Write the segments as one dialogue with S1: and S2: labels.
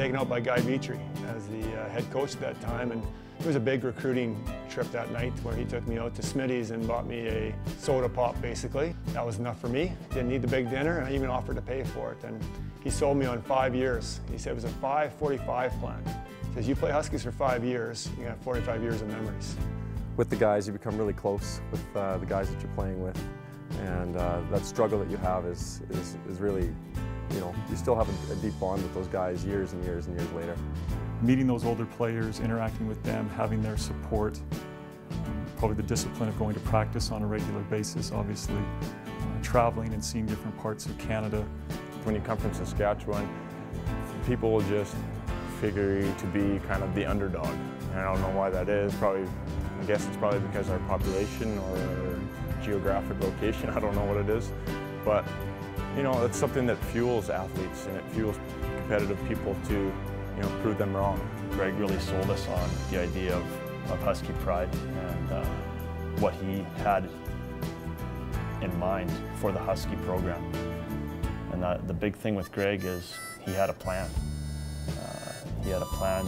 S1: taken out by Guy Vitry as the head coach at that time, and it was a big recruiting trip that night where he took me out to Smitty's and bought me a soda pop, basically. That was enough for me. Didn't need the big dinner, and I even offered to pay for it. And he sold me on 5 years. He said it was a 5-45 plan. He says, you play Huskies for 5 years, you're gonna have 45 years of memories.
S2: With the guys, you become really close with the guys that you're playing with. And that struggle that you have is really, you know, you still have a deep bond with those guys years and years and years later.
S3: Meeting those older players, interacting with them, having their support, probably the discipline of going to practice on a regular basis, obviously, traveling and seeing different parts of Canada.
S4: When you come from Saskatchewan, people will just figure you to be kind of the underdog. And I don't know why that is. I guess it's probably because our population or geographic location, I don't know what it is. But, you know, it's something that fuels athletes and it fuels competitive people to, you know, prove them wrong.
S5: Greg really sold us on the idea of Husky pride and what he had in mind for the Husky program. And the big thing with Greg is he had a plan. He had a plan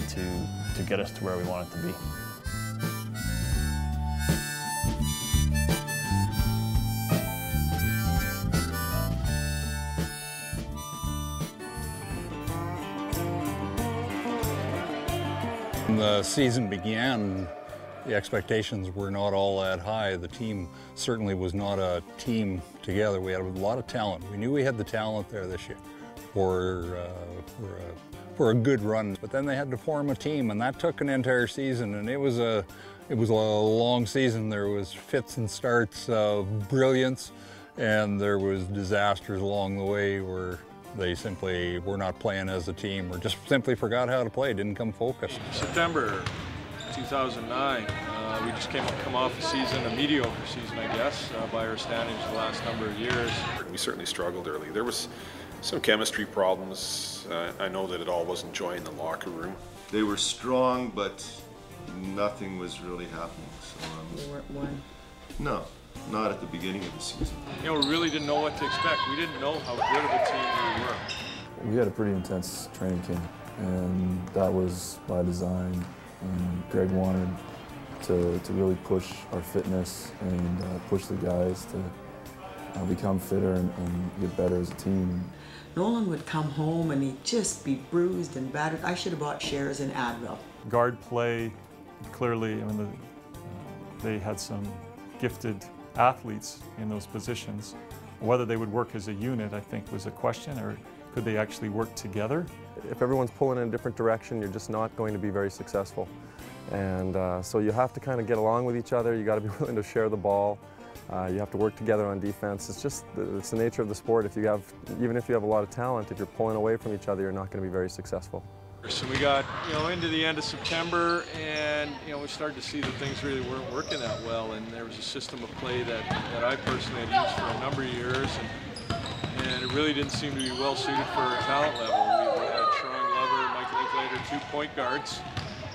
S5: to get us to where we wanted to be.
S6: When the season began, the expectations were not all that high. The team certainly was not a team together. We had a lot of talent. We knew we had the talent there this year for a good run. But then they had to form a team, and that took an entire season. And it was a long season. There was fits and starts of brilliance, and there was disasters along the way where they simply were not playing as a team or just simply forgot how to play, didn't come focused.
S7: September 2009, we just come off a mediocre season, I guess, by our standards the last number of years.
S8: We certainly struggled early. There was some chemistry problems. I know that it all wasn't joy in the locker room.
S9: They were strong, but nothing was really happening. So,
S10: they weren't won?
S9: No. Not at the beginning of the season.
S7: You know, we really didn't know what to expect. We didn't know how good of a team we were.
S11: We had a pretty intense training camp, and that was by design. Greg wanted to really push our fitness and push the guys to become fitter and get better as a team.
S10: Nolan would come home and he'd just be bruised and battered. I should have bought shares in Advil.
S3: Guard play, clearly, I mean, they had some gifted athletes in those positions. Whether they would work as a unit, I think, was a question, or could they actually work together?
S2: If everyone's pulling in a different direction, you're just not going to be very successful. And so you have to kind of get along with each other. You got to be willing to share the ball. You have to work together on defense. It's the nature of the sport. Even if you have a lot of talent, if you're pulling away from each other, you're not going to be very successful.
S7: So we got, you know, into the end of September, and you know, we started to see that things really weren't working that well. And there was a system of play that I personally had used for a number of years, and it really didn't seem to be well suited for our talent level. We had Showron, Glover, Mike Linklater, 2 point guards.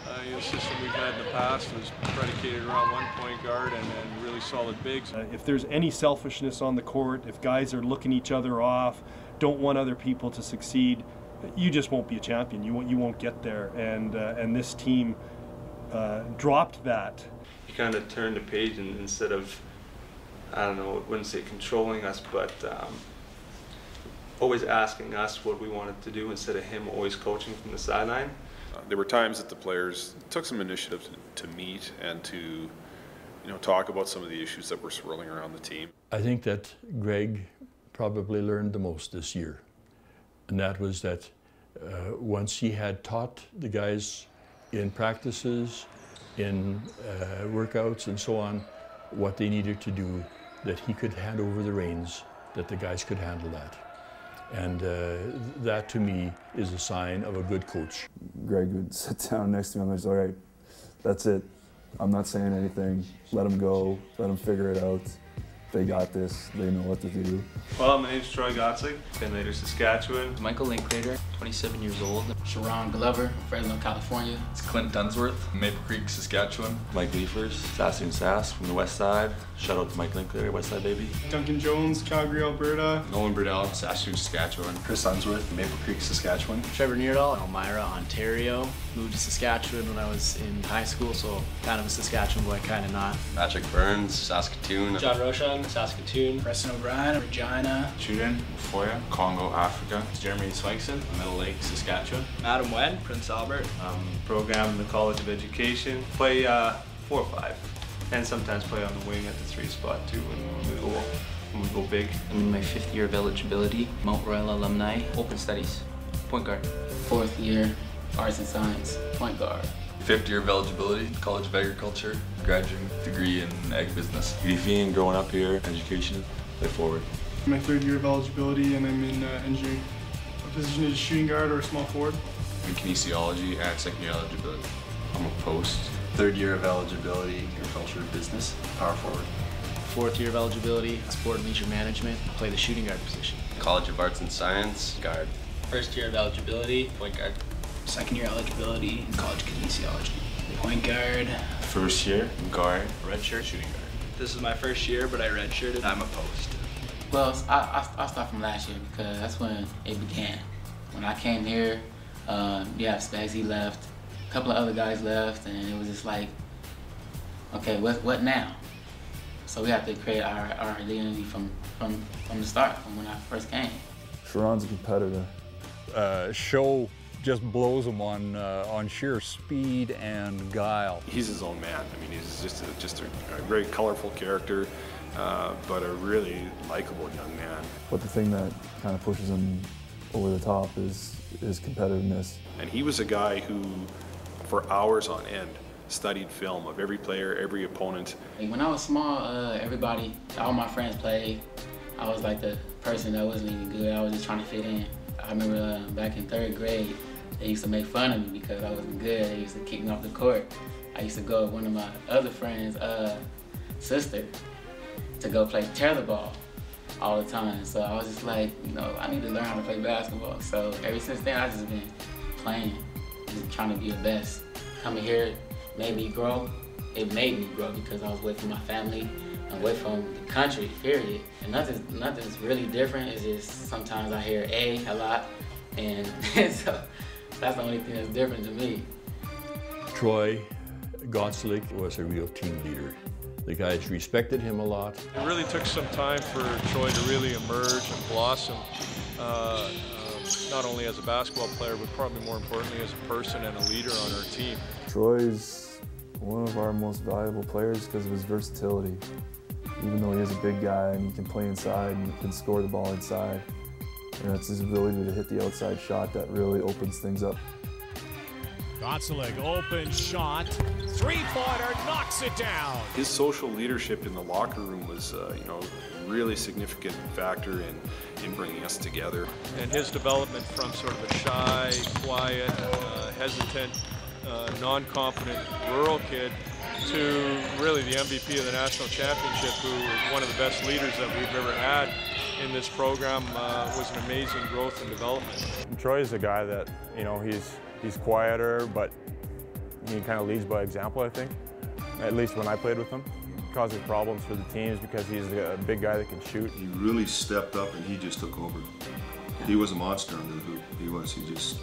S7: The system we've had in the past was predicated around 1 point guard and really solid bigs.
S12: If there's any selfishness on the court, if guys are looking each other off, don't want other people to succeed, you just won't be a champion. You won't get there, and this team dropped that.
S13: You kind of turned the page, and instead of, I don't know, I wouldn't say controlling us, but always asking us what we wanted to do instead of him always coaching from the sideline.
S8: There were times that the players took some initiative to meet and to, you know, talk about some of the issues that were swirling around the team.
S14: I think that Greg probably learned the most this year, and that was that once he had taught the guys in practices, in workouts and so on, what they needed to do, that he could hand over the reins, that the guys could handle that. And that, to me, is a sign of a good coach.
S11: Greg would sit down next to me and he's like, all right, that's it. I'm not saying anything. Let him go. Let him figure it out. they got this, they know what to do.
S13: Well, my name's Troy Gottslick, been later Saskatchewan.
S15: Michael Linklater, 27 years old. Showron Glover, Fresno, California.
S16: It's Clint Dunsworth, Maple Creek, Saskatchewan. Mike Leifers, Saskatchewan Sask from the west side. Shout out to Mike Linklater, west side baby.
S17: Duncan Jones, Calgary, Alberta.
S16: Nolan Burdell, Saskatchewan, Saskatchewan. Chris Dunsworth, Maple Creek, Saskatchewan.
S18: Trevor Neerdahl, Elmira, Ontario. Moved to Saskatchewan when I was in high school, so kind of a Saskatchewan boy, kind of not.
S16: Patrick Burns, Saskatoon.
S18: John Roshan, Saskatoon. Preston O'Brien, Regina.
S16: Chuden, Foya, Congo, Africa.
S18: Jeremy Swankson, Middle Lake, Saskatchewan.
S13: Adam Wen, Prince Albert. Program in the College of Education. Play 4 or 5. And sometimes play on the wing at the 3 spot too when we go big.
S15: I'm in my 5th year of eligibility, Mount Royal alumni, open studies, point guard. 4th year, arts and science, point guard.
S16: 5th year of eligibility, College of Agriculture, graduate degree in ag business. UDP, growing up here, education, play forward.
S17: My 3rd year of eligibility and I'm in engineering. My position is shooting guard or small forward.
S16: In kinesiology and 2nd year eligibility. I'm a post.
S18: 3rd year of eligibility, agriculture, business, power forward. 4th year of eligibility, sport and leisure management, play the shooting guard position.
S16: College of Arts and Science, guard.
S18: 1st year of eligibility, point guard. 2nd year eligibility, college kinesiology. Point guard.
S16: 1st year, guard.
S18: Redshirt, shooting guard. This is my 1st year, but I redshirted. I'm a post.
S15: Well, I'll start from last year because that's when it began. When I came here, Spagsy left, a couple of other guys left, and it was just like, okay, what now? So we have to create our identity from the start, from when I first came.
S11: Showron's a competitor.
S6: Show just blows him on sheer speed and guile.
S8: He's his own man. I mean, he's just a very colorful character, but a really likable young man.
S11: But the thing that kind of pushes him over the top is his competitiveness.
S8: And he was a guy who, for hours on end, studied film of every player, every opponent.
S15: When I was small, all my friends played. I was like the person that wasn't even good. I was just trying to fit in. I remember back in 3rd grade, they used to make fun of me because I wasn't good. They used to kick me off the court. I used to go with one of my other friends' sister to go play tetherball all the time. So I was just like, I need to learn how to play basketball. So ever since then, I've just been playing, just trying to be the best. Coming here made me grow. It made me grow because I was away from my family, away from the country, period. And nothing's really different. It's just sometimes I hear a lot, and so that's the only thing that's different to me.
S14: Troy Gottslick was a real team leader. The guys respected him a lot.
S7: It really took some time for Troy to really emerge and blossom, not only as a basketball player, but probably more importantly as a person and a leader on our team.
S11: Troy's one of our most valuable players because of his versatility. Even though he is a big guy and he can play inside and can score the ball inside, and it's his ability to hit the outside shot that really opens things up.
S19: Gottslick, open shot, 3-pointer, knocks it down.
S8: His social leadership in the locker room was, a really significant factor in bringing us together.
S7: And his development from sort of a shy, quiet, hesitant, non-confident rural kid to really the MVP of the national championship, who is one of the best leaders that we've ever had in this program, was an amazing growth and development.
S2: Troy's a guy that, he's quieter, but he kind of leads by example, I think. At least when I played with him. Causes problems for the teams because he's a big guy that can shoot.
S9: He really stepped up and he just took over. He was a monster under the hoop. He just,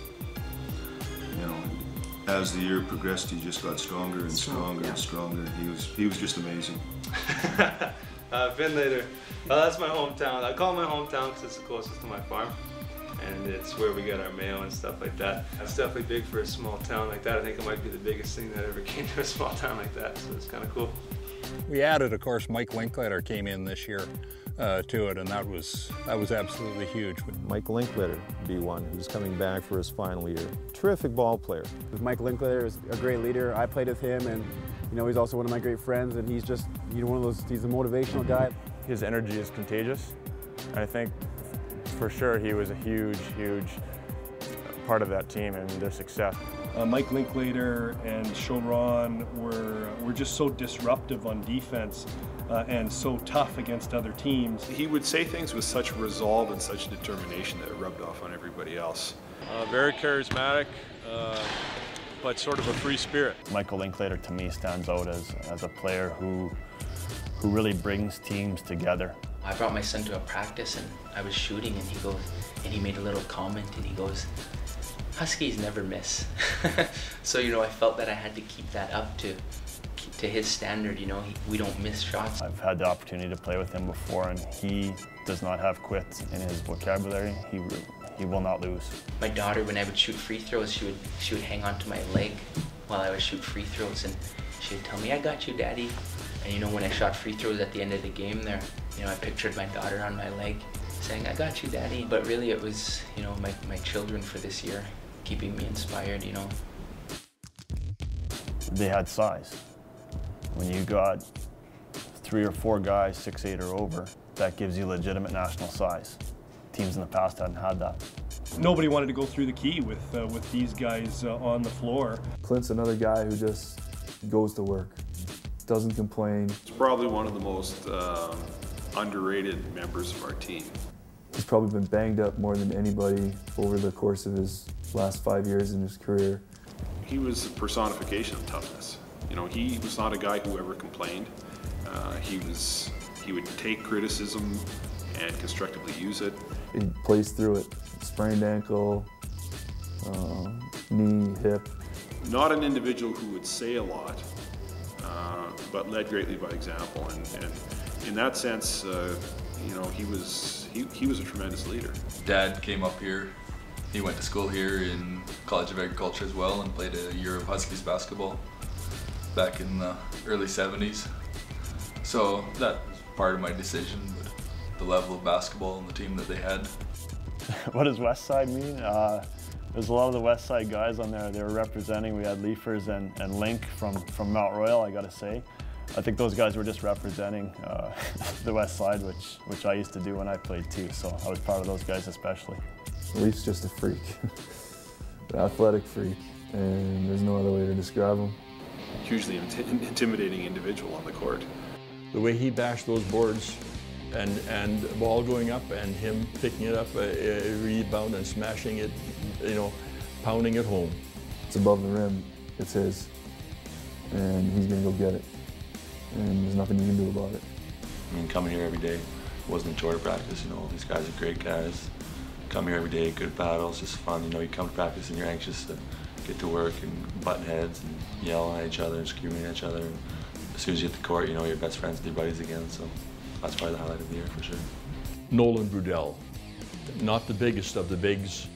S9: as the year progressed, he just got stronger and stronger and stronger. He was just amazing.
S13: Finn later. That's my hometown. I call it my hometown because it's the closest to my farm. And it's where we get our mail and stuff like that. That's definitely big for a small town like that. I think it might be the biggest thing that ever came to a small town like that, so it's kind of cool.
S6: We added, of course, Mike Linklater came in this year to it, and that was absolutely huge.
S20: Mike Linklater, B1, who's coming back for his final year. Terrific ball player.
S21: Mike Linklater is a great leader. I played with him, and he's also one of my great friends, and he's just one of those. He's a motivational guy.
S2: His energy is contagious. I think for sure he was a huge part of that team and their success.
S12: Mike Linklater and Showron were just so disruptive on defense. and so tough against other teams.
S8: He would say things with such resolve and such determination that it rubbed off on everybody else.
S7: Very charismatic, but sort of a free spirit.
S5: Michael Linklater to me stands out as a player who really brings teams together.
S15: I brought my son to a practice and I was shooting and he made a little comment and he goes, "Huskies never miss." So, you know, I felt that I had to keep that up to his standard, you know, we don't miss shots.
S5: I've had the opportunity to play with him before and he does not have quit in his vocabulary. He will not lose.
S15: My daughter, when I would shoot free throws, she would hang onto my leg while I would shoot free throws and she would tell me, "I got you, Daddy." And you know, when I shot free throws at the end of the game there, you know, I pictured my daughter on my leg saying, "I got you, Daddy." But really it was, you know, my children for this year keeping me inspired, you know.
S5: They had size. When you got 3 or 4 guys 6'8" or over, that gives you legitimate national size. Teams in the past hadn't had that.
S12: Nobody wanted to go through the key with these guys on the floor.
S11: Clint's another guy who just goes to work, doesn't complain.
S8: He's probably one of the most underrated members of our team.
S11: He's probably been banged up more than anybody over the course of his last 5 years in his career.
S8: He was a personification of toughness. You know, he was not a guy who ever complained. He would take criticism and constructively use it.
S11: He plays through it. Sprained ankle, knee, hip.
S8: Not an individual who would say a lot, but led greatly by example. And in that sense, you know, he was a tremendous leader.
S16: Dad came up here. He went to school here in College of Agriculture as well and played a year of Huskies basketball back in the early 70s. So that was part of my decision, but the level of basketball and the team that they had.
S5: What does West Side mean? There's a lot of the West Side guys on there. They were representing. We had Leafers and Link from Mount Royal, I gotta say. I think those guys were just representing the West Side, which I used to do when I played too, so I was proud of those guys especially.
S11: Leaf's just a freak, an athletic freak, and there's no other way to describe him.
S8: Hugely intimidating individual on the court.
S14: The way he bashed those boards and the ball going up and him picking it up, a rebound and smashing it, you know, pounding it home.
S11: It's above the rim, it's his, and he's gonna go get it. And there's nothing you can do about it.
S16: I mean, coming here every day wasn't a chore to practice, you know, these guys are great guys. Come here every day, good battles, just fun, you know, you come to practice and you're anxious to get to work and butt heads and yell at each other and screaming at each other. And as soon as you hit the court, you know, you're best friends with your buddies again, so that's probably the highlight of the year for sure.
S14: Nolan Brudell, not the biggest of the bigs,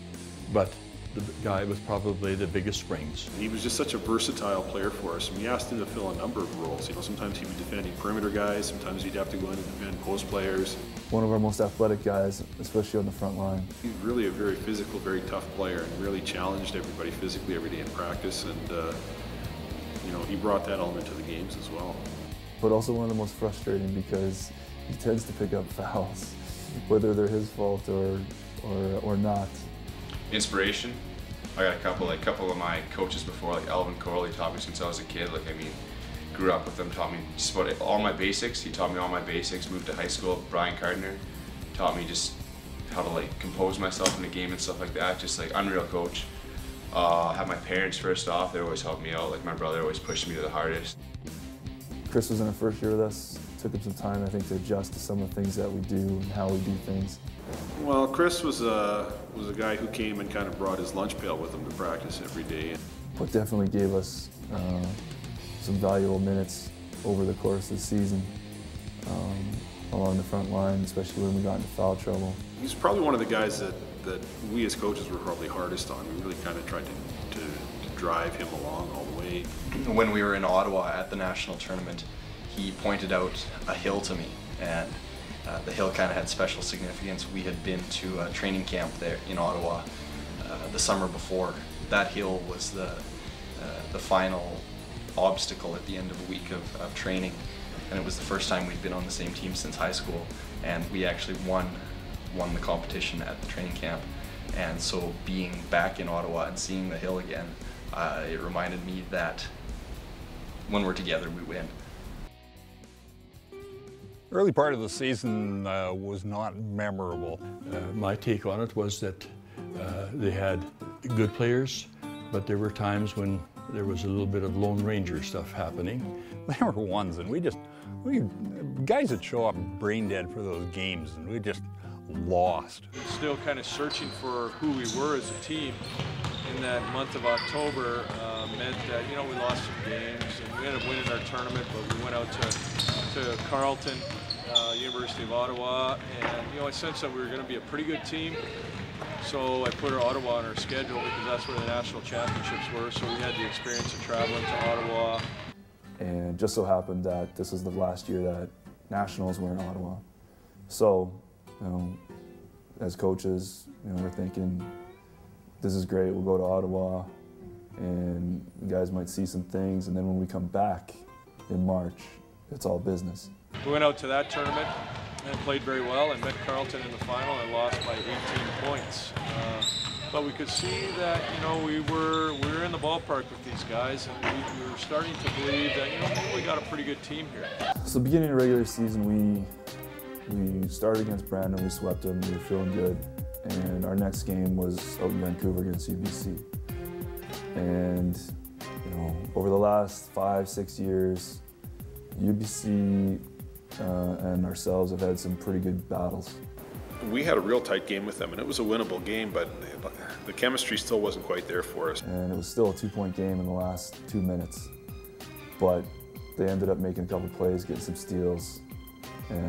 S14: but the guy with probably the biggest springs.
S8: He was just such a versatile player for us, and we asked him to fill a number of roles. You know, sometimes he'd be defending perimeter guys, sometimes he'd have to go in and defend post players.
S11: One of our most athletic guys, especially on the front line.
S8: He's really a very physical, very tough player, and really challenged everybody physically every day in practice, and you know, he brought that element to the games as well.
S11: But also one of the most frustrating because he tends to pick up fouls, whether they're his fault or not.
S1: Inspiration. I got a couple of my coaches before, like Alvin Corley, taught me since I was a kid. Like, I mean, grew up with him, taught me just about all my basics. He taught me all my basics. Moved to high school. Brian Gardner taught me just how to like compose myself in the game and stuff like that. Just like unreal coach. Had my parents first off. They always helped me out. Like my brother always pushed me to the hardest.
S11: Chris was in our first year with us. Took him some time, I think, to adjust to some of the things that we do and how we do things.
S8: Well, Chris was a guy who came and kind of brought his lunch pail with him to practice every day.
S11: But definitely gave us some valuable minutes over the course of the season along the front line, especially when we got into foul trouble.
S8: He's probably one of the guys that we as coaches were probably hardest on. We really kind of tried to drive him along all the way.
S22: When we were in Ottawa at the national tournament, he pointed out a hill to me, and the hill kind of had special significance. We had been to a training camp there in Ottawa the summer before. That hill was the final obstacle at the end of a week of training, and it was the first time we'd been on the same team since high school, and we actually won the competition at the training camp. And so being back in Ottawa and seeing the hill again, it reminded me that when we're together, we win.
S6: Early part of the season was not memorable.
S14: My take on it was that they had good players, but there were times when there was a little bit of Lone Ranger stuff happening.
S6: There were ones, and we guys that show up brain dead for those games, and we just lost.
S7: Still kind of searching for who we were as a team in that month of October meant that, you know, we lost some games, and we ended up winning our tournament, but we went out to Carleton, University of Ottawa, and, you know, I sensed that we were going to be a pretty good team. So I put Ottawa on our schedule because that's where the national championships were, so we had the experience of traveling to Ottawa.
S11: And it just so happened that this was the last year that nationals were in Ottawa. So, you know, as coaches, you know, we're thinking, this is great, we'll go to Ottawa, and you guys might see some things, and then when we come back in March, it's all business.
S7: We went out to that tournament and played very well and met Carleton in the final and lost by 18 points. But we could see that, you know, we were in the ballpark with these guys, and we were starting to believe that, you know, maybe we got a pretty good team here.
S11: So beginning of the regular season, we started against Brandon, we swept them, we were feeling good, and our next game was out in Vancouver against UBC. And, you know, over the last 5-6 years, UBC and ourselves have had some pretty good battles.
S8: We had a real tight game with them, and it was a winnable game, but the chemistry still wasn't quite there for us.
S11: And it was still a 2-point game in the last 2 minutes. But they ended up making a couple plays, getting some steals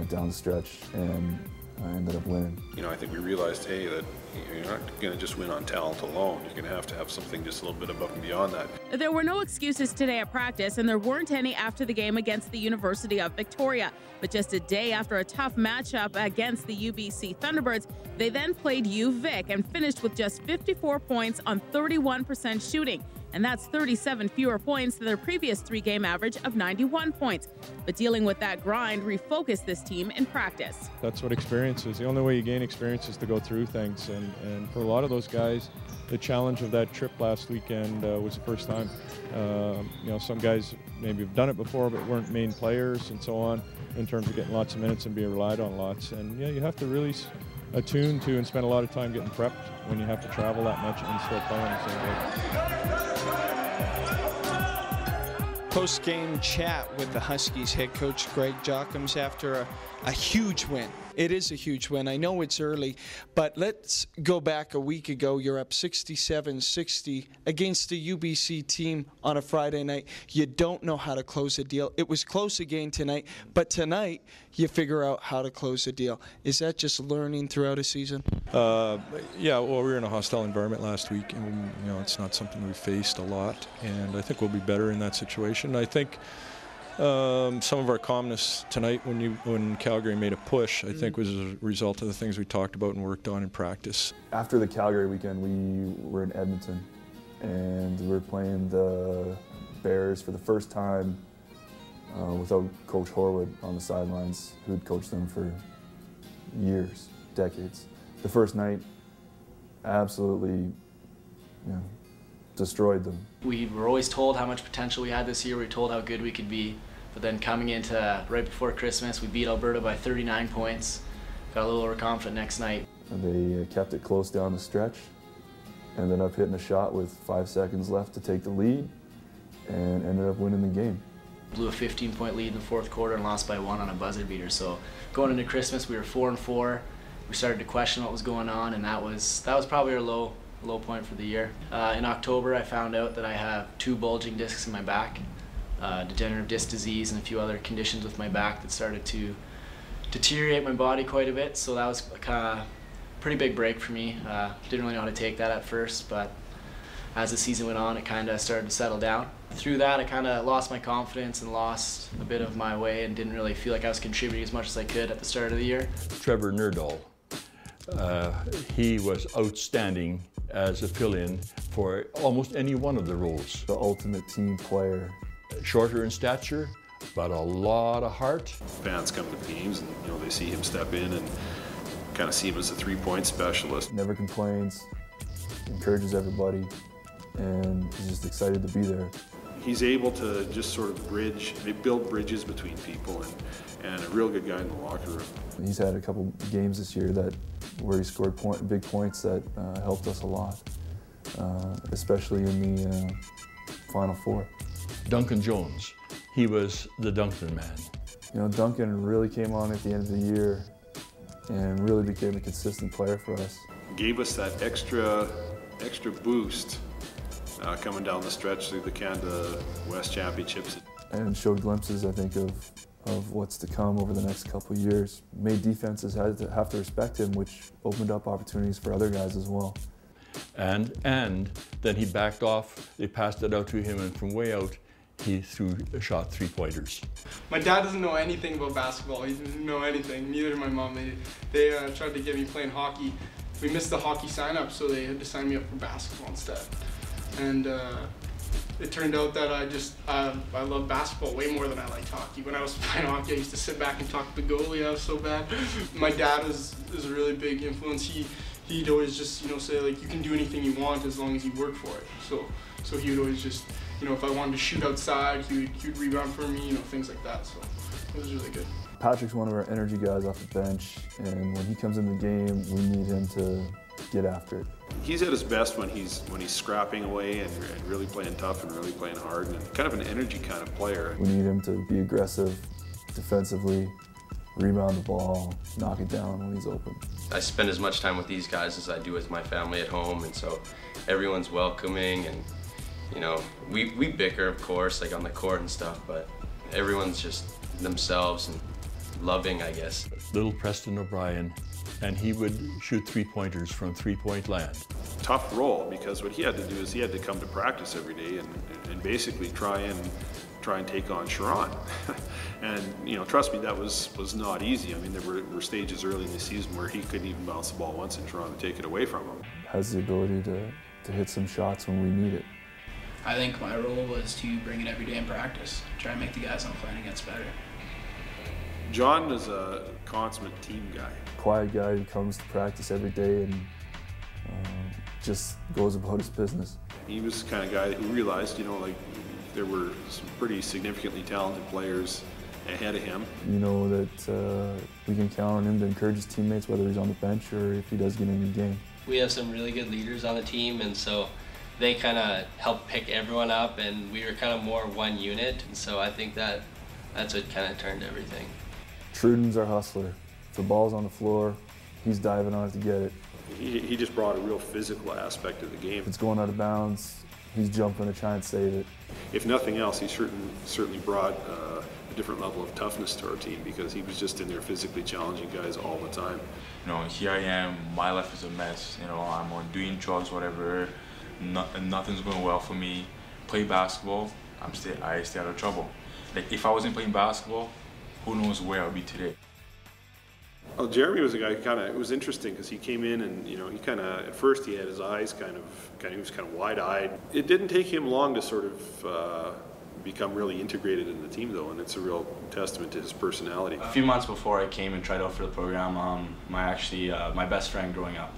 S11: down the stretch, and I ended up winning.
S8: You know, I think we realized, hey, that you're not going to just win on talent alone. You're going to have something just a little bit above and beyond that.
S4: There were no excuses today at practice, and there weren't any after the game against the University of Victoria. But just a day after a tough matchup against the UBC Thunderbirds, they then played UVic and finished with just 54 points on 31% shooting. And that's 37 fewer points than their previous 3-game average of 91 points. But dealing with that grind refocused this team in practice.
S7: That's what experience is. The only way you gain experience is to go through things. And for a lot of those guys, the challenge of that trip last weekend was the first time. You know, some guys maybe have done it before but weren't main players and so on in terms of getting lots of minutes and being relied on lots. And yeah, you have to really attune to and spend a lot of time getting prepped when you have to travel that much and still play on the same way.
S10: Post-game chat with the Huskies head coach Greg Jochums after a huge win. It is a huge win. I know it's early, but let's go back a week ago. You're up 67-60 against the UBC team on a Friday night. You don't know how to close a deal. It was close again tonight, but tonight you figure out how to close a deal. Is that just learning throughout a season?
S23: Yeah, well, we were in a hostile environment last week, and you know, it's not something we've faced a lot, and I think we'll be better in that situation. I think some of our calmness tonight when Calgary made a push, I think was a result of the things we talked about and worked on in practice.
S11: After the Calgary weekend, we were in Edmonton, and we were playing the Bears for the first time without Coach Horwood on the sidelines, who'd coached them for years, decades. The first night, absolutely, destroyed them.
S18: We were always told how much potential we had this year. We were told how good we could be. But then coming into right before Christmas, we beat Alberta by 39 points. Got a little overconfident next night.
S11: And they kept it close down the stretch. Ended up hitting a shot with 5 seconds left to take the lead, and ended up winning the game.
S18: Blew a 15-point lead in the fourth quarter and lost by 1 on a buzzer beater. So going into Christmas, we were 4-4. We started to question what was going on, and that was probably our low point for the year. In October, I found out that I have 2 bulging discs in my back, degenerative disc disease, and a few other conditions with my back that started to deteriorate my body quite a bit. So that was a pretty big break for me. Didn't really know how to take that at first, but as the season went on, it kind of started to settle down. Through that, I kind of lost my confidence and lost a bit of my way and didn't really feel like I was contributing as much as I could at the start of the year.
S14: Trevor Nerdahl, he was outstanding as a fill-in for almost any one of the roles.
S11: The ultimate team player.
S14: Shorter in stature, but a lot of heart.
S8: Fans come to the games and they see him step in and kind of see him as a 3-point specialist.
S11: Never complains, encourages everybody, and is just excited to be there.
S8: He's able to just sort of build bridges between people and a real good guy in the locker room.
S11: He's had a couple games this year where he scored big points that helped us a lot, especially in the Final Four.
S14: Duncan Jones, he was the Duncan man.
S11: You know, Duncan really came on at the end of the year and really became a consistent player for us.
S8: Gave us that extra boost coming down the stretch through the Canada West Championships.
S11: And showed glimpses, I think, of what's to come over the next couple of years. Made defenses have to respect him, which opened up opportunities for other guys as well.
S14: And then he backed off, they passed it out to him, and from way out, he shot 3-pointers.
S3: My dad doesn't know anything about basketball. He doesn't know anything, neither did my mom. They tried to get me playing hockey. We missed the hockey sign-up, so they had to sign me up for basketball instead. And it turned out that I love basketball way more than I liked hockey. When I was playing hockey, I used to sit back and talk to the goalie. I was so bad. My dad is a really big influence. He'd always just, you know, say, like, you can do anything you want as long as you work for it. So he would always just, you know, if I wanted to shoot outside, he would rebound for me, you know, things like that. So it was really good.
S11: Patrick's one of our energy guys off the bench, and when he comes in the game, we need him to get after it.
S8: He's at his best when he's scrapping away and really playing tough and really playing hard, and kind of an energy kind of player.
S11: We need him to be aggressive defensively, rebound the ball, knock it down when he's open.
S17: I spend as much time with these guys as I do with my family at home, and so everyone's welcoming, and you know, we bicker, of course, like on the court and stuff, but everyone's just themselves and loving, I guess.
S14: Little Preston O'Brien, and he would shoot 3-pointers from 3-point land.
S8: Tough role, because what he had to do is he had to come to practice every day and basically try and take on Showron. And you know, trust me, that was not easy. I mean, there were stages early in the season where he couldn't even bounce the ball once and Showron would take it away from him.
S11: Has the ability to hit some shots when we need it.
S19: I think my role was to bring it every day in practice, try and make the guys I'm playing against better.
S8: John is a consummate team guy.
S11: Quiet guy who comes to practice every day and just goes about his business.
S8: He was the kind of guy who realized, you know, like there were some pretty significantly talented players ahead of him.
S11: You know that we can count on him to encourage his teammates, whether he's on the bench or if he does get in the game.
S24: We have some really good leaders on the team, and so they kind of help pick everyone up, and we were kind of more one unit, and so I think that's what kind of turned everything.
S11: Truden's our hustler. If the ball's on the floor, he's diving on it to get it.
S8: He just brought a real physical aspect of the game.
S11: If it's going out of bounds, he's jumping to try and save it.
S8: If nothing else, he certainly brought a different level of toughness to our team, because he was just in there physically challenging guys all the time.
S25: You know, here I am, my life is a mess. You know, I'm on doing drugs, whatever, nothing's going well for me. Play basketball, I stay out of trouble. Like, if I wasn't playing basketball, who knows where I'll be today.
S8: Well, Jeremy was a guy it was interesting because he came in and, you know, he at first he had his eyes he was kind of wide-eyed. It didn't take him long to sort of become really integrated in the team, though, and it's a real testament to his personality.
S13: A few months before I came and tried out for the program, my best friend growing up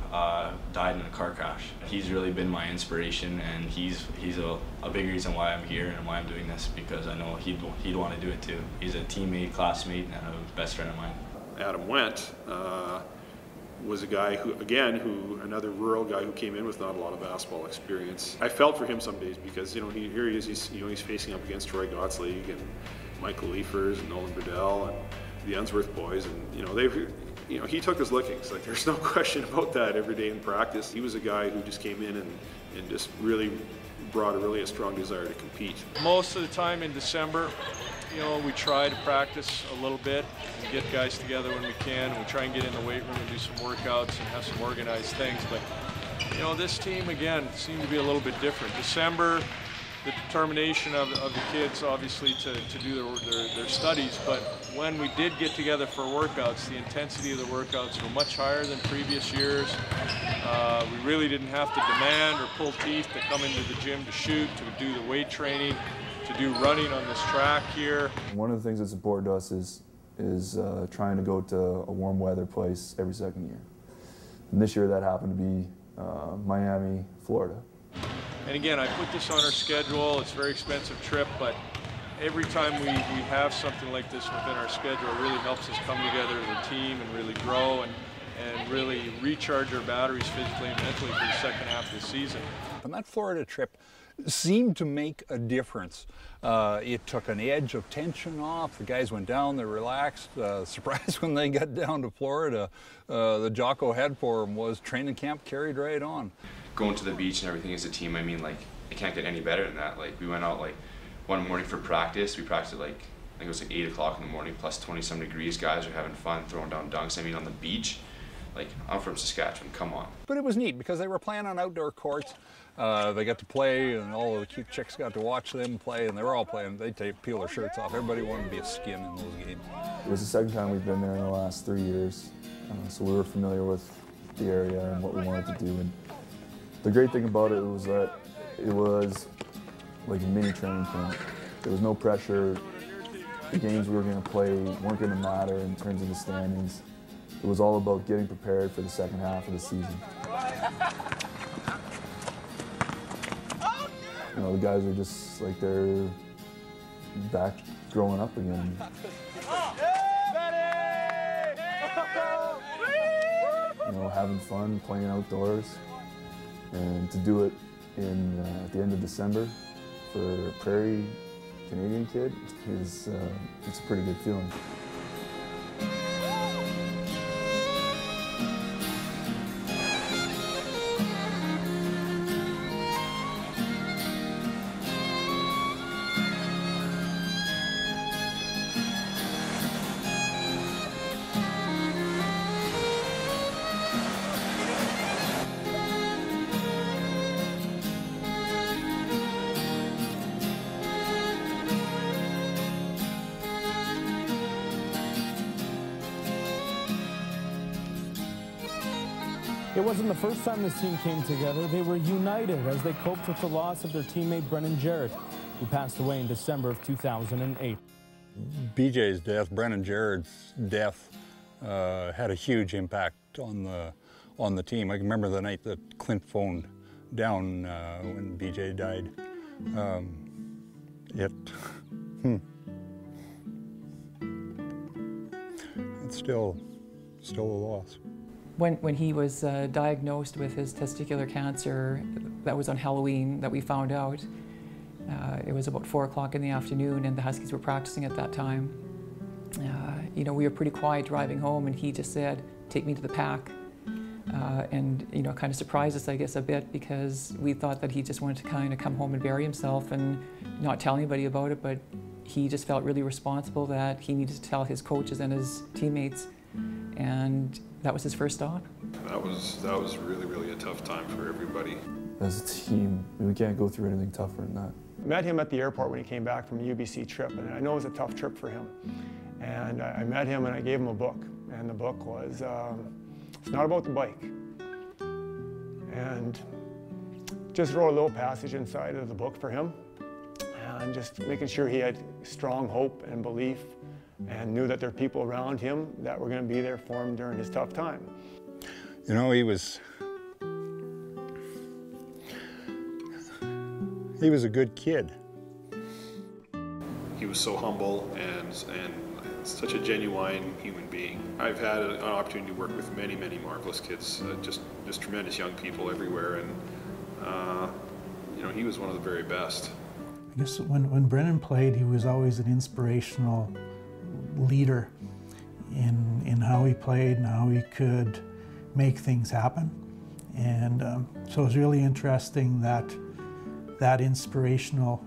S13: died in a car crash. He's really been my inspiration, and he's a big reason why I'm here and why I'm doing this, because I know he'd want to do it too. He's a teammate, classmate, and a best friend of mine.
S8: Adam Wendt was a guy another rural guy who came in with not a lot of basketball experience. I felt for him some days because, you know, here he is, he's facing up against Troy Gottsleague and Michael Leifers and Nolan Burdell and the Unsworth boys, and he took his lickings. Like, there's no question about that every day in practice. He was a guy who just came in and just really brought a strong desire to compete.
S7: Most of the time in December, you know, we try to practice a little bit and get guys together when we can, and we try and get in the weight room and do some workouts and have some organized things. But, you know, this team, again, seemed to be a little bit different. December, the determination of the kids, obviously, to do their studies, but when we did get together for workouts, the intensity of the workouts were much higher than previous years. We really didn't have to demand or pull teeth to come into the gym to shoot, to do the weight training, to do running on this track here.
S11: One of the things that's important to us is trying to go to a warm weather place every second year. And this year that happened to be Miami, Florida.
S7: And again, I put this on our schedule. It's a very expensive trip, but every time we have something like this within our schedule, it really helps us come together as a team and really grow and really recharge our batteries physically and mentally for the second half of the season.
S6: And that Florida trip seemed to make a difference. It took an edge of tension off. The guys went down, they relaxed. Surprised when they got down to Florida, the Jocko had for them was training camp carried right on.
S1: Going to the beach and everything as a team, I mean, like, it can't get any better than that. Like, we went out like one morning for practice. We practiced at like, I think it was like 8 o'clock in the morning, plus 20-some degrees. Guys are having fun, throwing down dunks. I mean, on the beach. Like, I'm from Saskatchewan, come on.
S6: But it was neat because they were playing on outdoor courts. They got to play, and all of the cute chicks got to watch them play, and they were all playing. They'd peel their shirts off. Everybody wanted to be a skin in those games.
S11: It was the second time we've been there in the last 3 years, so we were familiar with the area and what we wanted to do. And the great thing about it was that it was like a mini training camp. There was no pressure. The games we were going to play weren't going to matter in terms of the standings. It was all about getting prepared for the second half of the season. You know, the guys are just like they're back growing up again. You know, having fun, playing outdoors, and to do it in at the end of December for a Prairie Canadian kid is it's a pretty good feeling.
S2: It wasn't the first time this team came together. They were united as they coped with the loss of their teammate Brennan Jarrett, who passed away in December of 2008.
S6: BJ's death, Brennan Jarrett's death, had a huge impact on the team. I can remember the night that Clint phoned down when BJ died. It's still a loss.
S9: When he was diagnosed with his testicular cancer, that was on Halloween that we found out. It was about 4 o'clock in the afternoon, and the Huskies were practicing at that time. You know, we were pretty quiet driving home, and he just said, "Take me to the pack." And, you know, kind of surprised us, I guess, a bit, because we thought that he just wanted to kind of come home and bury himself and not tell anybody about it, but he just felt really responsible that he needed to tell his coaches and his teammates, and that was his first thought.
S8: That was really a tough time for everybody.
S11: As a team, we can't go through anything tougher than that.
S15: Met him at the airport when he came back from the UBC trip, and I know it was a tough trip for him. And I met him and I gave him a book, and the book was, it's not about the bike. And just wrote a little passage inside of the book for him, and just making sure he had strong hope and belief and knew that there are people around him that were going to be there for him during his tough time.
S6: You know, he was a good kid.
S8: He was so humble and such a genuine human being. I've had an opportunity to work with many marvelous kids, just tremendous young people everywhere, and you know, he was one of the very best.
S20: I guess when Brennan played, he was always an inspirational leader in how he played and how he could make things happen. And so it was really interesting that inspirational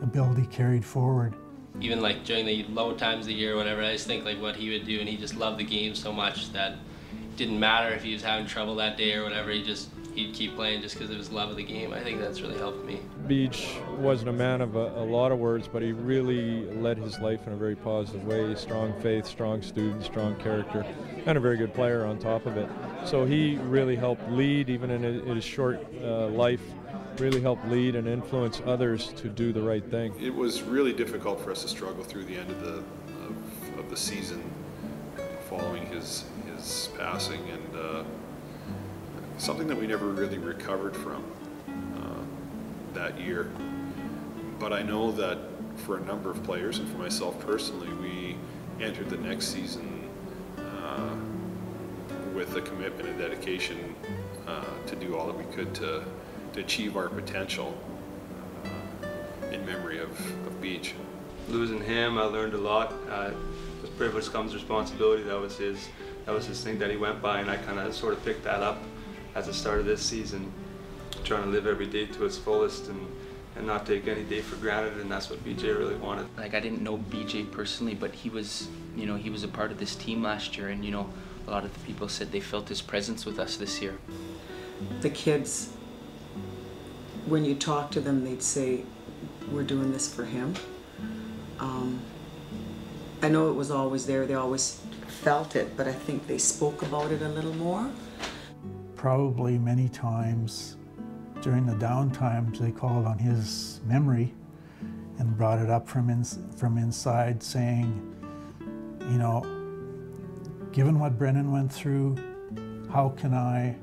S20: ability carried forward.
S24: Even like during the low times of the year or whatever, I just think like what he would do, and he just loved the game so much that it didn't matter if he was having trouble that day or whatever, he'd keep playing just because of his love of the game. I think that's really helped me.
S7: Beach wasn't a man of a lot of words, but he really led his life in a very positive way. Strong faith, strong student, strong character, and a very good player on top of it. So he really helped lead, even in his short life, really helped lead and influence others to do the right thing.
S8: It was really difficult for us to struggle through the end of the season following his passing, and something that we never really recovered from that year. But I know that for a number of players, and for myself personally, we entered the next season with a commitment and dedication to do all that we could to achieve our potential in memory of Beach.
S13: Losing him, I learned a lot. With privilege comes responsibility. That was his thing that he went by, and I kind of sort of picked that up at the start of this season, trying to live every day to its fullest and not take any day for granted, and that's what BJ really wanted.
S5: Like, I didn't know BJ personally, but he was, you know, he was a part of this team last year, and, you know, a lot of the people said they felt his presence with us this year.
S12: The kids, when you talk to them, they'd say, we're doing this for him. I know it was always there, they always felt it, but I think they spoke about it a little more.
S20: Probably many times during the down times they called on his memory and brought it up from inside, saying, you know, given what Brennan went through, how can I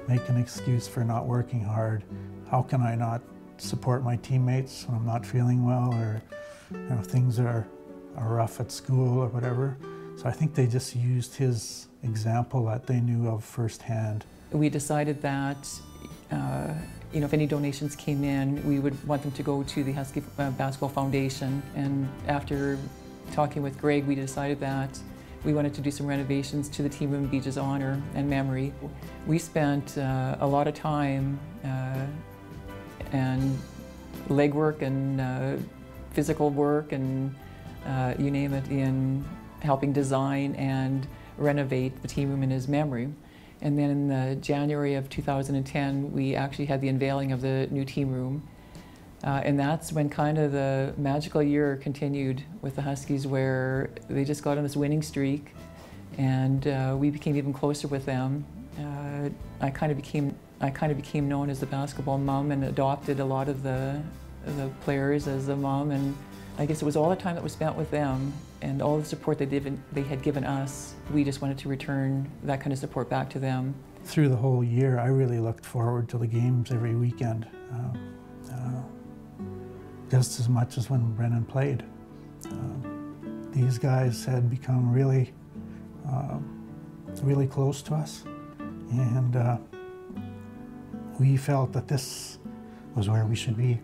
S20: make an excuse for not working hard? How can I not support my teammates when I'm not feeling well, or, you know, things are rough at school or whatever? So I think they just used his example that they knew of firsthand.
S9: We decided that you know, if any donations came in, we would want them to go to the Huskie Basketball Foundation. And after talking with Greg, we decided that we wanted to do some renovations to the team room in Beach's honor and memory. We spent a lot of time and legwork and physical work and you name it, in helping design and renovate the team room in his memory. And then in January of 2010, we actually had the unveiling of the new team room. And that's when kind of the magical year continued with the Huskies, where they just got on this winning streak, and we became even closer with them. I kind of became known as the basketball mom, and adopted a lot of the players as a mom. And I guess it was all the time that was spent with them and all the support they had given us. We just wanted to return that kind of support back to them.
S20: Through the whole year, I really looked forward to the games every weekend, just as much as when Brennan played. These guys had become really, really close to us, and we felt that this was where we should be.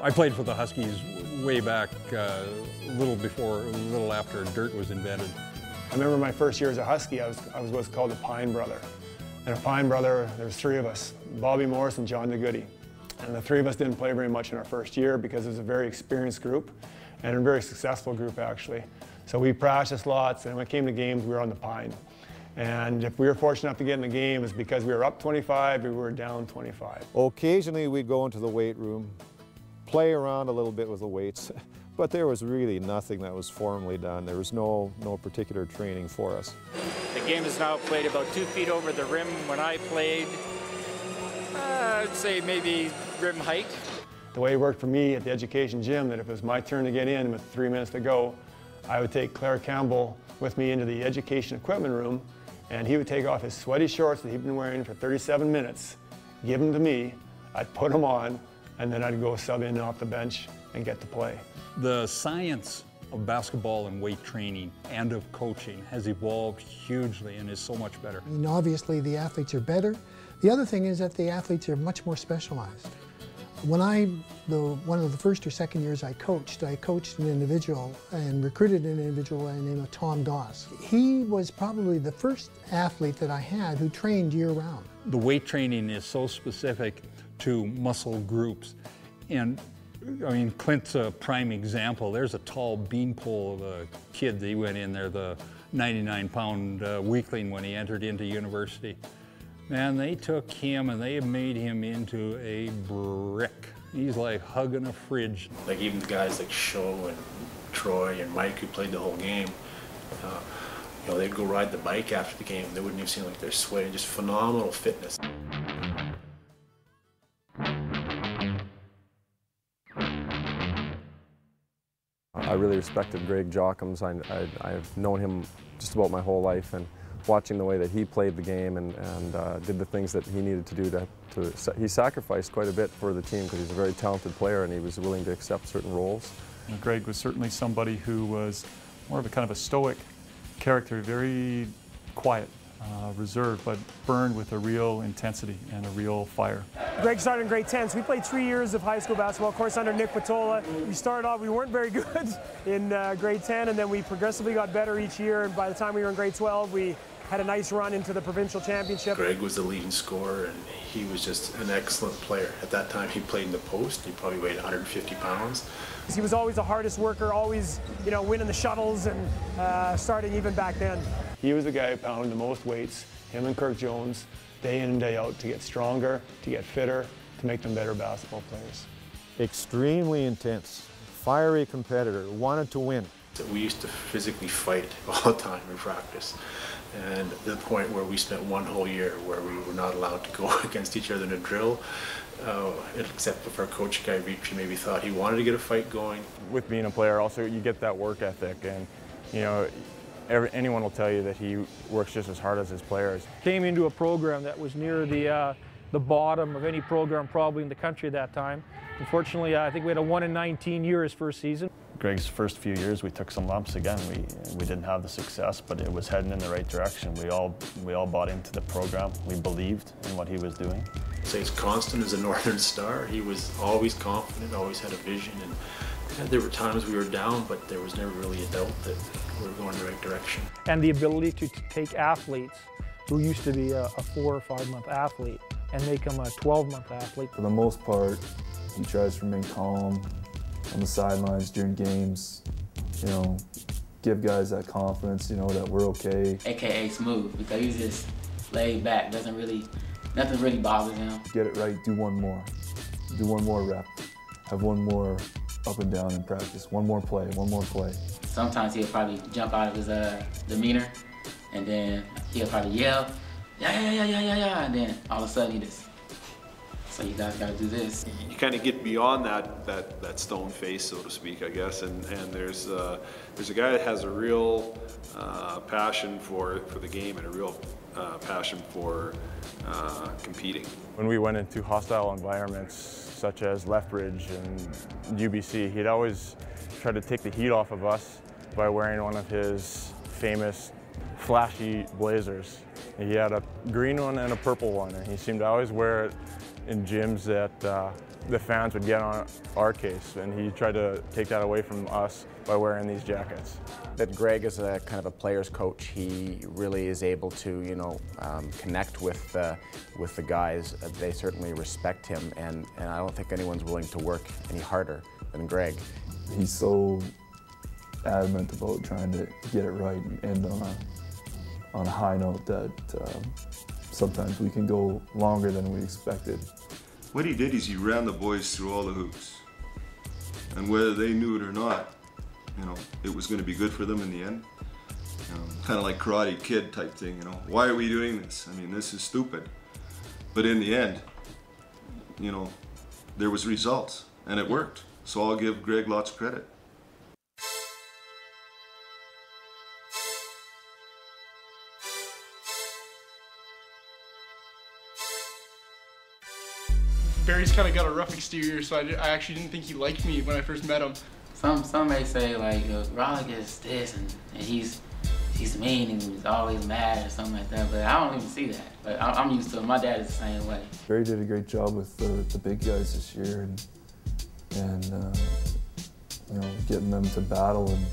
S6: I played for the Huskies way back a little after dirt was invented.
S15: I remember my first year as a Husky, I was what's called a Pine Brother. And a Pine Brother, there was three of us, Bobby Morris and John DeGoody. And the three of us didn't play very much in our first year because it was a very experienced group and a very successful group, actually. So we practiced lots, and when it came to games, we were on the Pine. And if we were fortunate enough to get in the game, it's because we were up 25, we were down 25.
S16: Occasionally we'd go into the weight room, play around a little bit with the weights, but there was really nothing that was formally done. There was no particular training for us.
S21: The game is now played about 2 feet over the rim. When I played, I'd say maybe rim height.
S15: The way it worked for me at the education gym, that if it was my turn to get in with 3 minutes to go, I would take Claire Campbell with me into the education equipment room, and he would take off his sweaty shorts that he'd been wearing for 37 minutes, give them to me, I'd put them on, and then I'd go sub in off the bench and get to play.
S6: The science of basketball and weight training and of coaching has evolved hugely and is so much better.
S22: I mean, obviously the athletes are better. The other thing is that the athletes are much more specialized. When one of the first or second years I coached an individual and recruited an individual named Tom Doss. He was probably the first athlete that I had who trained year-round.
S6: The weight training is so specific to muscle groups. And I mean, Clint's a prime example. There's a tall beanpole of a kid that he went in there, the 99-pound weakling when he entered into university. Man, they took him and they made him into a brick. He's like hugging a fridge.
S26: Like even the guys like Show and Troy and Mike who played the whole game, you know, they'd go ride the bike after the game. They wouldn't even seem like they're sweating, just phenomenal fitness.
S3: I really respected Greg Jockums. I've known him just about my whole life, and watching the way that he played the game and did the things that he needed to do he sacrificed quite a bit for the team because he's a very talented player and he was willing to accept certain roles.
S4: Greg was certainly somebody who was more of a kind of a stoic character, very quiet, reserved, but burned with a real intensity and a real fire.
S10: Greg started in grade 10, so we played 3 years of high school basketball, of course under Nick Patola. We started off, we weren't very good in grade 10, and then we progressively got better each year, and by the time we were in grade 12, we had a nice run into the provincial championship.
S26: Greg was the leading scorer, and he was just an excellent player. At that time, he played in the post. He probably weighed 150 pounds.
S10: He was always the hardest worker, always, you know, winning the shuttles and starting even back then.
S15: He was the guy who pounded the most weights, him and Kirk Jones, day in and day out, to get stronger, to get fitter, to make them better basketball players.
S16: Extremely intense, fiery competitor, wanted to win.
S26: We used to physically fight all the time in practice, and to the point where we spent one whole year where we were not allowed to go against each other in a drill, except if our coach Guy Ricci maybe thought he wanted to get a fight going.
S17: With being a player, also you get that work ethic, and you know, anyone will tell you that he works just as hard as his players.
S18: Came into a program that was near the bottom of any program probably in the country at that time. Unfortunately, I think we had a 1 in 19 year his first season.
S4: Greg's first few years, we took some lumps again. We didn't have the success, but it was heading in the right direction. We all bought into the program. We believed in what he was doing.
S26: I'd say he's constant as a Northern Star. He was always confident, always had a vision, and there were times we were down, but there was never really a doubt that we were going in the right direction.
S18: And the ability to take athletes who used to be a 4 or 5 month athlete and make them a 12-month athlete.
S11: For the most part, he tries to remain calm on the sidelines during games, you know, give guys that confidence, you know, that we're okay.
S23: AKA smooth, because he's just laid back, nothing really bothers him.
S11: Get it right, do one more rep, have one more up and down in practice, one more play.
S23: Sometimes he'll probably jump out of his demeanor, and then he'll probably yell, yeah, and then all of a sudden he just, so you guys got to do this.
S8: You kind of get beyond that stone face, so to speak, I guess, and there's a guy that has a real passion for the game and a real passion for competing.
S17: When we went into hostile environments such as Lethbridge and UBC, he'd always try to take the heat off of us by wearing one of his famous flashy blazers. He had a green one and a purple one, and he seemed to always wear it in gyms that the fans would get on our case, and he tried to take that away from us by wearing these jackets.
S27: That Greg is a kind of a player's coach. He really is able to, you know, connect with the guys. They certainly respect him, and I don't think anyone's willing to work any harder than Greg.
S11: He's so adamant about trying to get it right and end on a high note that sometimes we can go longer than we expected.
S28: What he did is he ran the boys through all the hoops. And whether they knew it or not, you know, it was going to be good for them in the end. Kind of like Karate Kid type thing, you know. Why are we doing this? I mean, this is stupid. But in the end, you know, there was results, and it worked. So I'll give Greg lots of credit.
S29: Barry's kind of got a rough exterior, so I actually didn't think he liked me when I first met him.
S23: Some may say like, Rollick is this and he's mean and he's always mad or something like that, but I don't even see that. But I'm used to it. My dad is the same way.
S11: Barry did a great job with the big guys this year and you know, getting them to battle and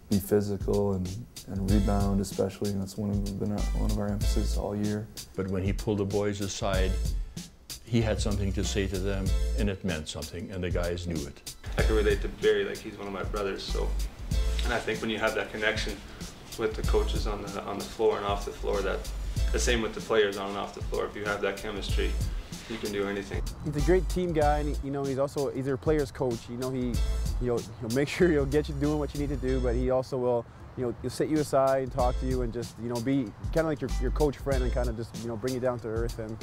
S11: be physical and rebound especially, and that's been one of our emphasis all year.
S14: But when he pulled the boys aside, he had something to say to them, and it meant something, and the guys knew it.
S13: I can relate to Barry like he's one of my brothers, so, and I think when you have that connection with the coaches on the floor and off the floor, that the same with the players on and off the floor. If you have that chemistry, you can do anything.
S30: He's a great team guy, and you know, he's a player's coach. You know, he'll make sure he'll get you doing what you need to do, but he also will, you know, he'll sit you aside and talk to you and just, you know, be kind of like your coach friend and kind of just, you know, bring you down to earth. And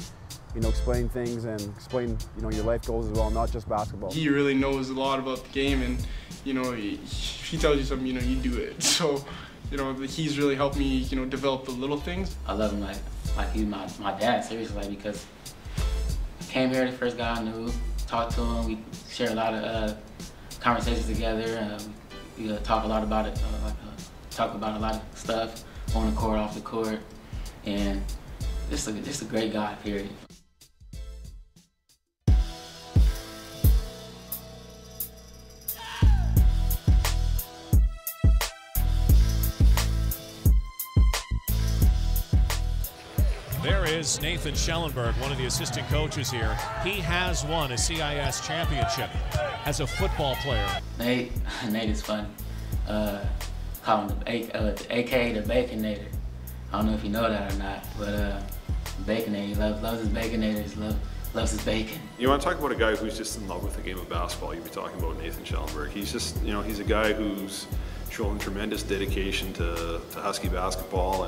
S30: explain things and explain, your life goals as well, not just basketball.
S29: He really knows a lot about the game, and, if he tells you something, you do it. So, he's really helped me, develop the little things.
S23: I love him like he's my dad, seriously, because I came here, the first guy I knew, talked to him, we shared a lot of conversations together, we talk a lot about it, talk about a lot of stuff on the court, off the court, and just a great guy, period.
S1: There is Nathan Schellenberg, one of the assistant coaches here. He has won a CIS championship as a football player.
S23: Nate is funny. Call him the AK, the Baconator. I don't know if you know that or not, but Baconator, he loves his Baconator, loves his bacon.
S8: You want to talk about a guy who's just in love with the game of basketball, you'd be talking about Nathan Schellenberg. He's just, he's a guy who's shown tremendous dedication to Husky basketball,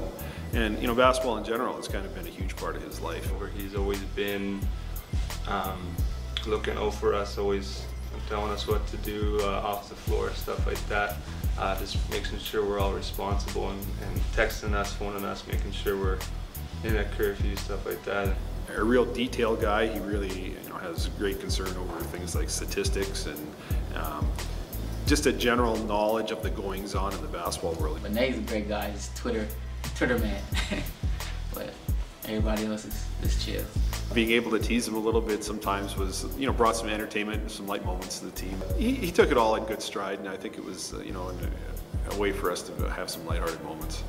S8: and basketball in general has kind of been a huge part of his life.
S13: He's always been looking out for us, always telling us what to do off the floor, stuff like that. Just making sure we're all responsible and texting us, phoning us, making sure we're in at curfew, stuff like that.
S8: A real detail guy. He really has great concern over things like statistics and just a general knowledge of the goings on in the basketball world.
S23: But Nate's a great guy. He's Twitter man. But everybody else is chill.
S8: Being able to tease him a little bit sometimes was, brought some entertainment and some light moments to the team. He took it all in good stride, and I think it was, a way for us to have some lighthearted moments.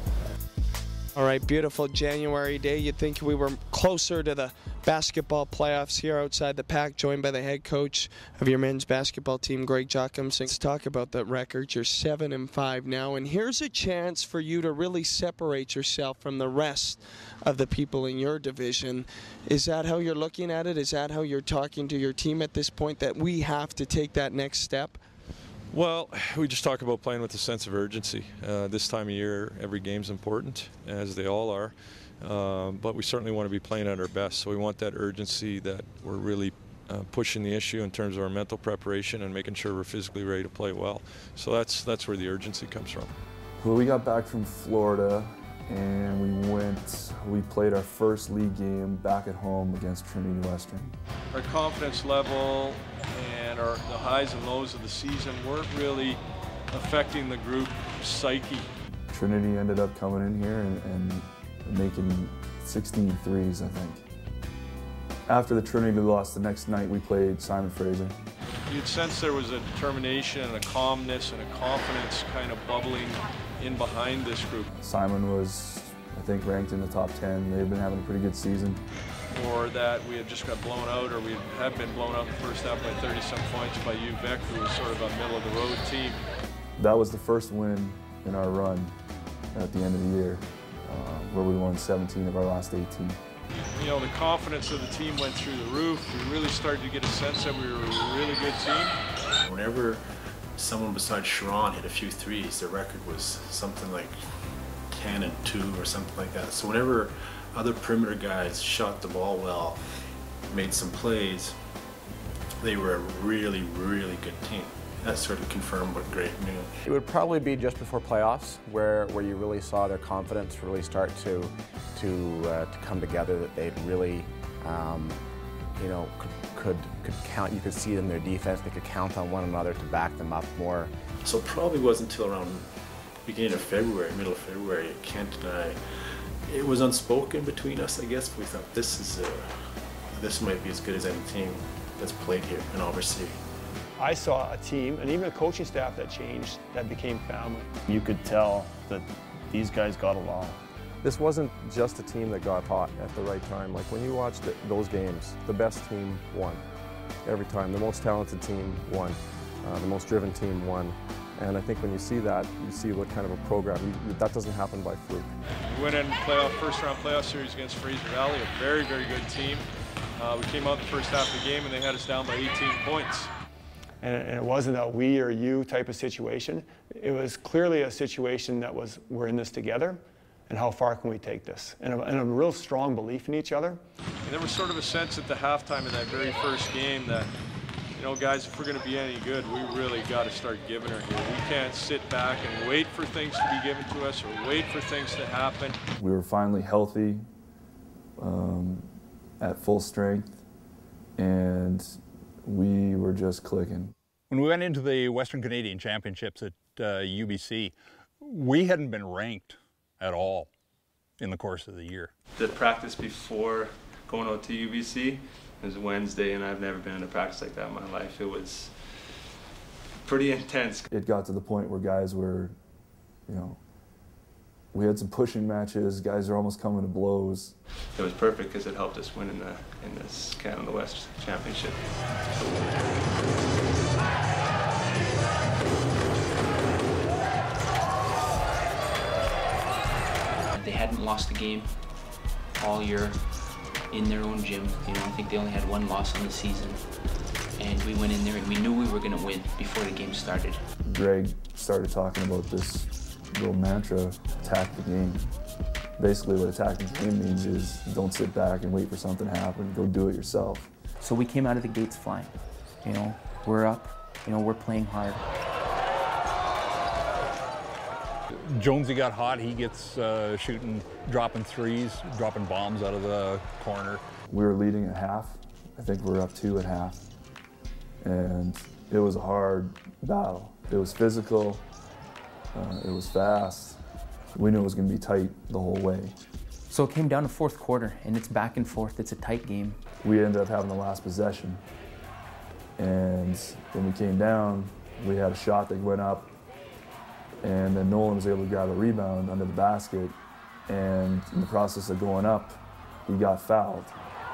S2: All right, beautiful January day. You'd think we were closer to the basketball playoffs here outside the pack, joined by the head coach of your men's basketball team, Greg Jochum. Let's talk about that record. You're 7-5 now, and here's a chance for you to really separate yourself from the rest of the people in your division. Is that how you're looking at it? Is that how you're talking to your team at this point, that we have to take that next step?
S5: Well, we just talk about playing with a sense of urgency. This time of year, every game's important, as they all are. But we certainly want to be playing at our best. So we want that urgency, that we're really pushing the issue in terms of our mental preparation and making sure we're physically ready to play well. So that's where the urgency comes from.
S11: Well, we got back from Florida and we played our first league game back at home against Trinity Western.
S14: Our confidence level and the highs and lows of the season weren't really affecting the group psyche.
S11: Trinity ended up coming in here and making 16 threes, I think. After the Trinity loss, the next night we played Simon Fraser.
S14: You'd sense there was a determination and a calmness and a confidence kind of bubbling in behind this group.
S11: Simon was, I think, ranked in the top 10. They've been having a pretty good season.
S14: Or that we had just got blown out, or we had been blown out in the first half by 30-some points by UVec, who was sort of a middle-of-the-road team.
S11: That was the first win in our run at the end of the year, where we won 17 of our last 18.
S14: The confidence of the team went through the roof. We really started to get a sense that we were a really good team.
S26: Whenever someone besides Showron hit a few threes, their record was something like 10-2 or something like that. So whenever other perimeter guys shot the ball well, made some plays, they were a really, really good team. That sort of confirmed what Greg knew.
S27: It would probably be just before playoffs where you really saw their confidence really start to come together, that they'd really could count. You could see it in their defense. They could count on one another to back them up more.
S26: So it probably wasn't until around beginning of February, middle of February, Kent and I, it was unspoken between us, I guess. But we thought this might be as good as any team that's played here in Oversea.
S15: I saw a team and even a coaching staff that changed, that became family.
S7: You could tell that these guys got along.
S3: This wasn't just a team that got hot at the right time. Like when you watched those games, the best team won every time. The most talented team won. The most driven team won. And I think when you see that, you see what kind of a program, that doesn't happen by fluke.
S14: We went in first round playoff series against Fraser Valley, a very, very good team. We came out the first half of the game and they had us down by 18 points.
S15: And it wasn't a we or you type of situation. It was clearly a situation that was, we're in this together. and how far can we take this, and a real strong belief in each other.
S5: And there was sort of a sense at the halftime of that very first game that, you know, guys, if we're going to be any good, we really got to start giving her here. We can't sit back and wait for things to be given to us or wait for things to happen.
S11: We were finally healthy, at full strength, and we were just clicking.
S6: When we went into the Western Canadian Championships at UBC, we hadn't been ranked at all in the course of the year.
S13: The practice before going out to UBC was Wednesday, and I've never been in a practice like that in my life. It was pretty intense.
S11: It got to the point where guys were, you know, we had some pushing matches, guys are almost coming to blows.
S13: It was perfect because it helped us win in this Canada West Championship.
S9: They hadn't lost a game all year in their own gym. You know, I think they only had one loss on the season. And we went in there and we knew we were going to win before the game started.
S11: Greg started talking about this little mantra, attack the game. Basically what attacking the game means is don't sit back and wait for something to happen, go do it yourself.
S9: So we came out of the gates flying. You know, we're up, you know, we're playing hard.
S6: Jonesy got hot, he gets shooting, dropping threes, dropping bombs out of the corner.
S11: We were leading at half. I think we were up 2 at half. And it was a hard battle. It was physical, it was fast. We knew it was going to be tight the whole way.
S9: So it came down to fourth quarter, and it's back and forth. It's a tight game.
S11: We ended up having the last possession. And when we came down, we had a shot that went up, and then Nolan was able to grab a rebound under the basket, and in the process of going up, he got fouled.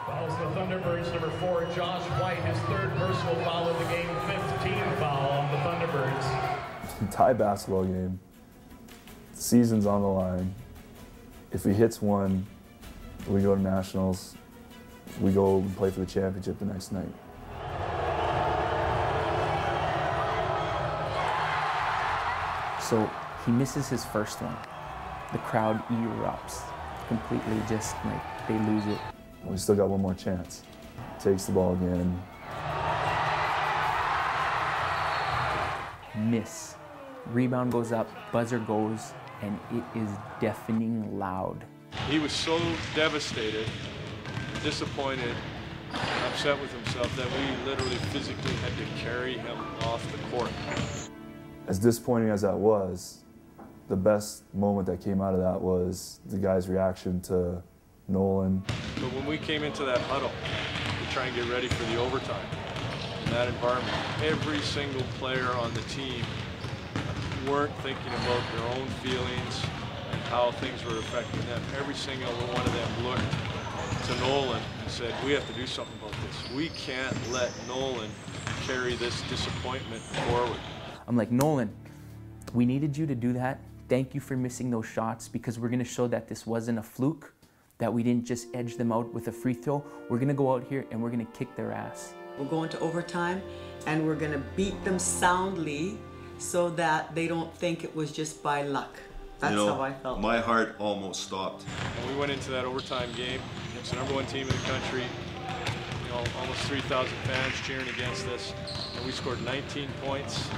S1: Fouls the Thunderbirds, number 4, Josh White, his 3rd personal foul of the game, 5th team foul on the Thunderbirds.
S11: Tie basketball game, season's on the line. If he hits one, we go to nationals, we go and play for the championship the next night.
S9: So he misses his first one. The crowd erupts, completely just like they lose it.
S11: We still got one more chance. Takes the ball again.
S9: Miss. Rebound goes up, buzzer goes, and it is deafening loud.
S5: He was so devastated, disappointed, upset with himself that we literally physically had to carry him off the court.
S11: As disappointing as that was, the best moment that came out of that was the guy's reaction to Nolan.
S5: But when we came into that huddle to try and get ready for the overtime, in that environment, every single player on the team weren't thinking about their own feelings and how things were affecting them. Every single one of them looked to Nolan and said, we have to do something about this. We can't let Nolan carry this disappointment forward.
S9: I'm like, Nolan, we needed you to do that. Thank you for missing those shots, because we're gonna show that this wasn't a fluke, that we didn't just edge them out with a free throw. We're gonna go out here and we're gonna kick their ass.
S10: We'll go into overtime and we're gonna beat them soundly so that they don't think it was just by luck. That's how I felt.
S28: My heart almost stopped.
S5: And we went into that overtime game. It's the #1 team in the country. You know, almost 3,000 fans cheering against us. And we scored 19 points,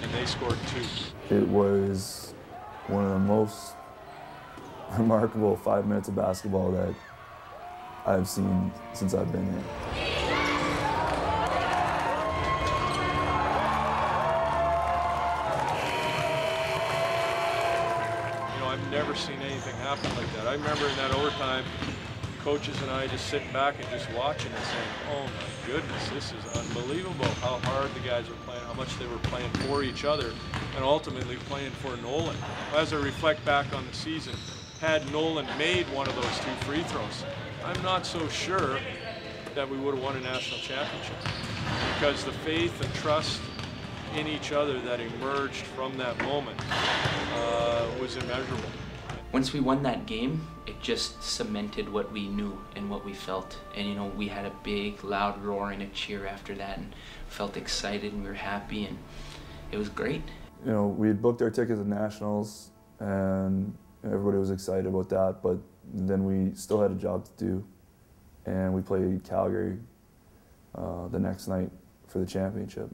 S5: and they scored 2.
S11: It was one of the most remarkable 5 minutes of basketball that I've seen since I've been here.
S5: I've never seen anything happen like that. I remember in that overtime, coaches and I just sitting back and just watching and saying, oh my goodness, this is unbelievable how hard the guys were playing, how much they were playing for each other, and ultimately playing for Nolan. As I reflect back on the season, had Nolan made one of those 2 free throws, I'm not so sure that we would have won a national championship, because the faith and trust in each other that emerged from that moment was immeasurable.
S9: Once we won that game, it just cemented what we knew and what we felt. And you know, we had a big, loud roar and a cheer after that, and felt excited and we were happy, and it was great.
S11: You know, we had booked our tickets to nationals, and everybody was excited about that, but then we still had a job to do, and we played Calgary the next night for the championship.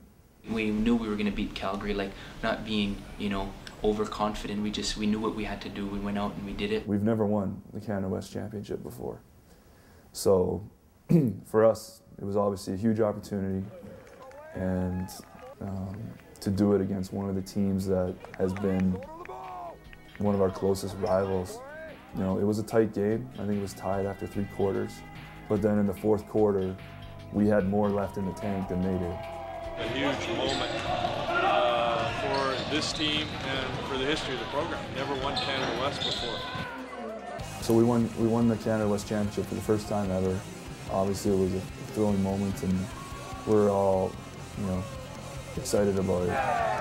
S9: We knew we were going to beat Calgary, like not being, you know, overconfident. We knew what we had to do. We went out and we did it.
S11: We've never won the Canada West Championship before. So for us, it was obviously a huge opportunity, and to do it against one of the teams that has been one of our closest rivals. You know, it was a tight game. I think it was tied after 3 quarters. But then in the 4th quarter, we had more left in the tank than they did.
S5: A huge moment for this team and for the history of the program. Never won Canada West before.
S11: So we won the Canada West Championship for the first time ever. Obviously, it was a thrilling moment, and we're all, you know, excited about it.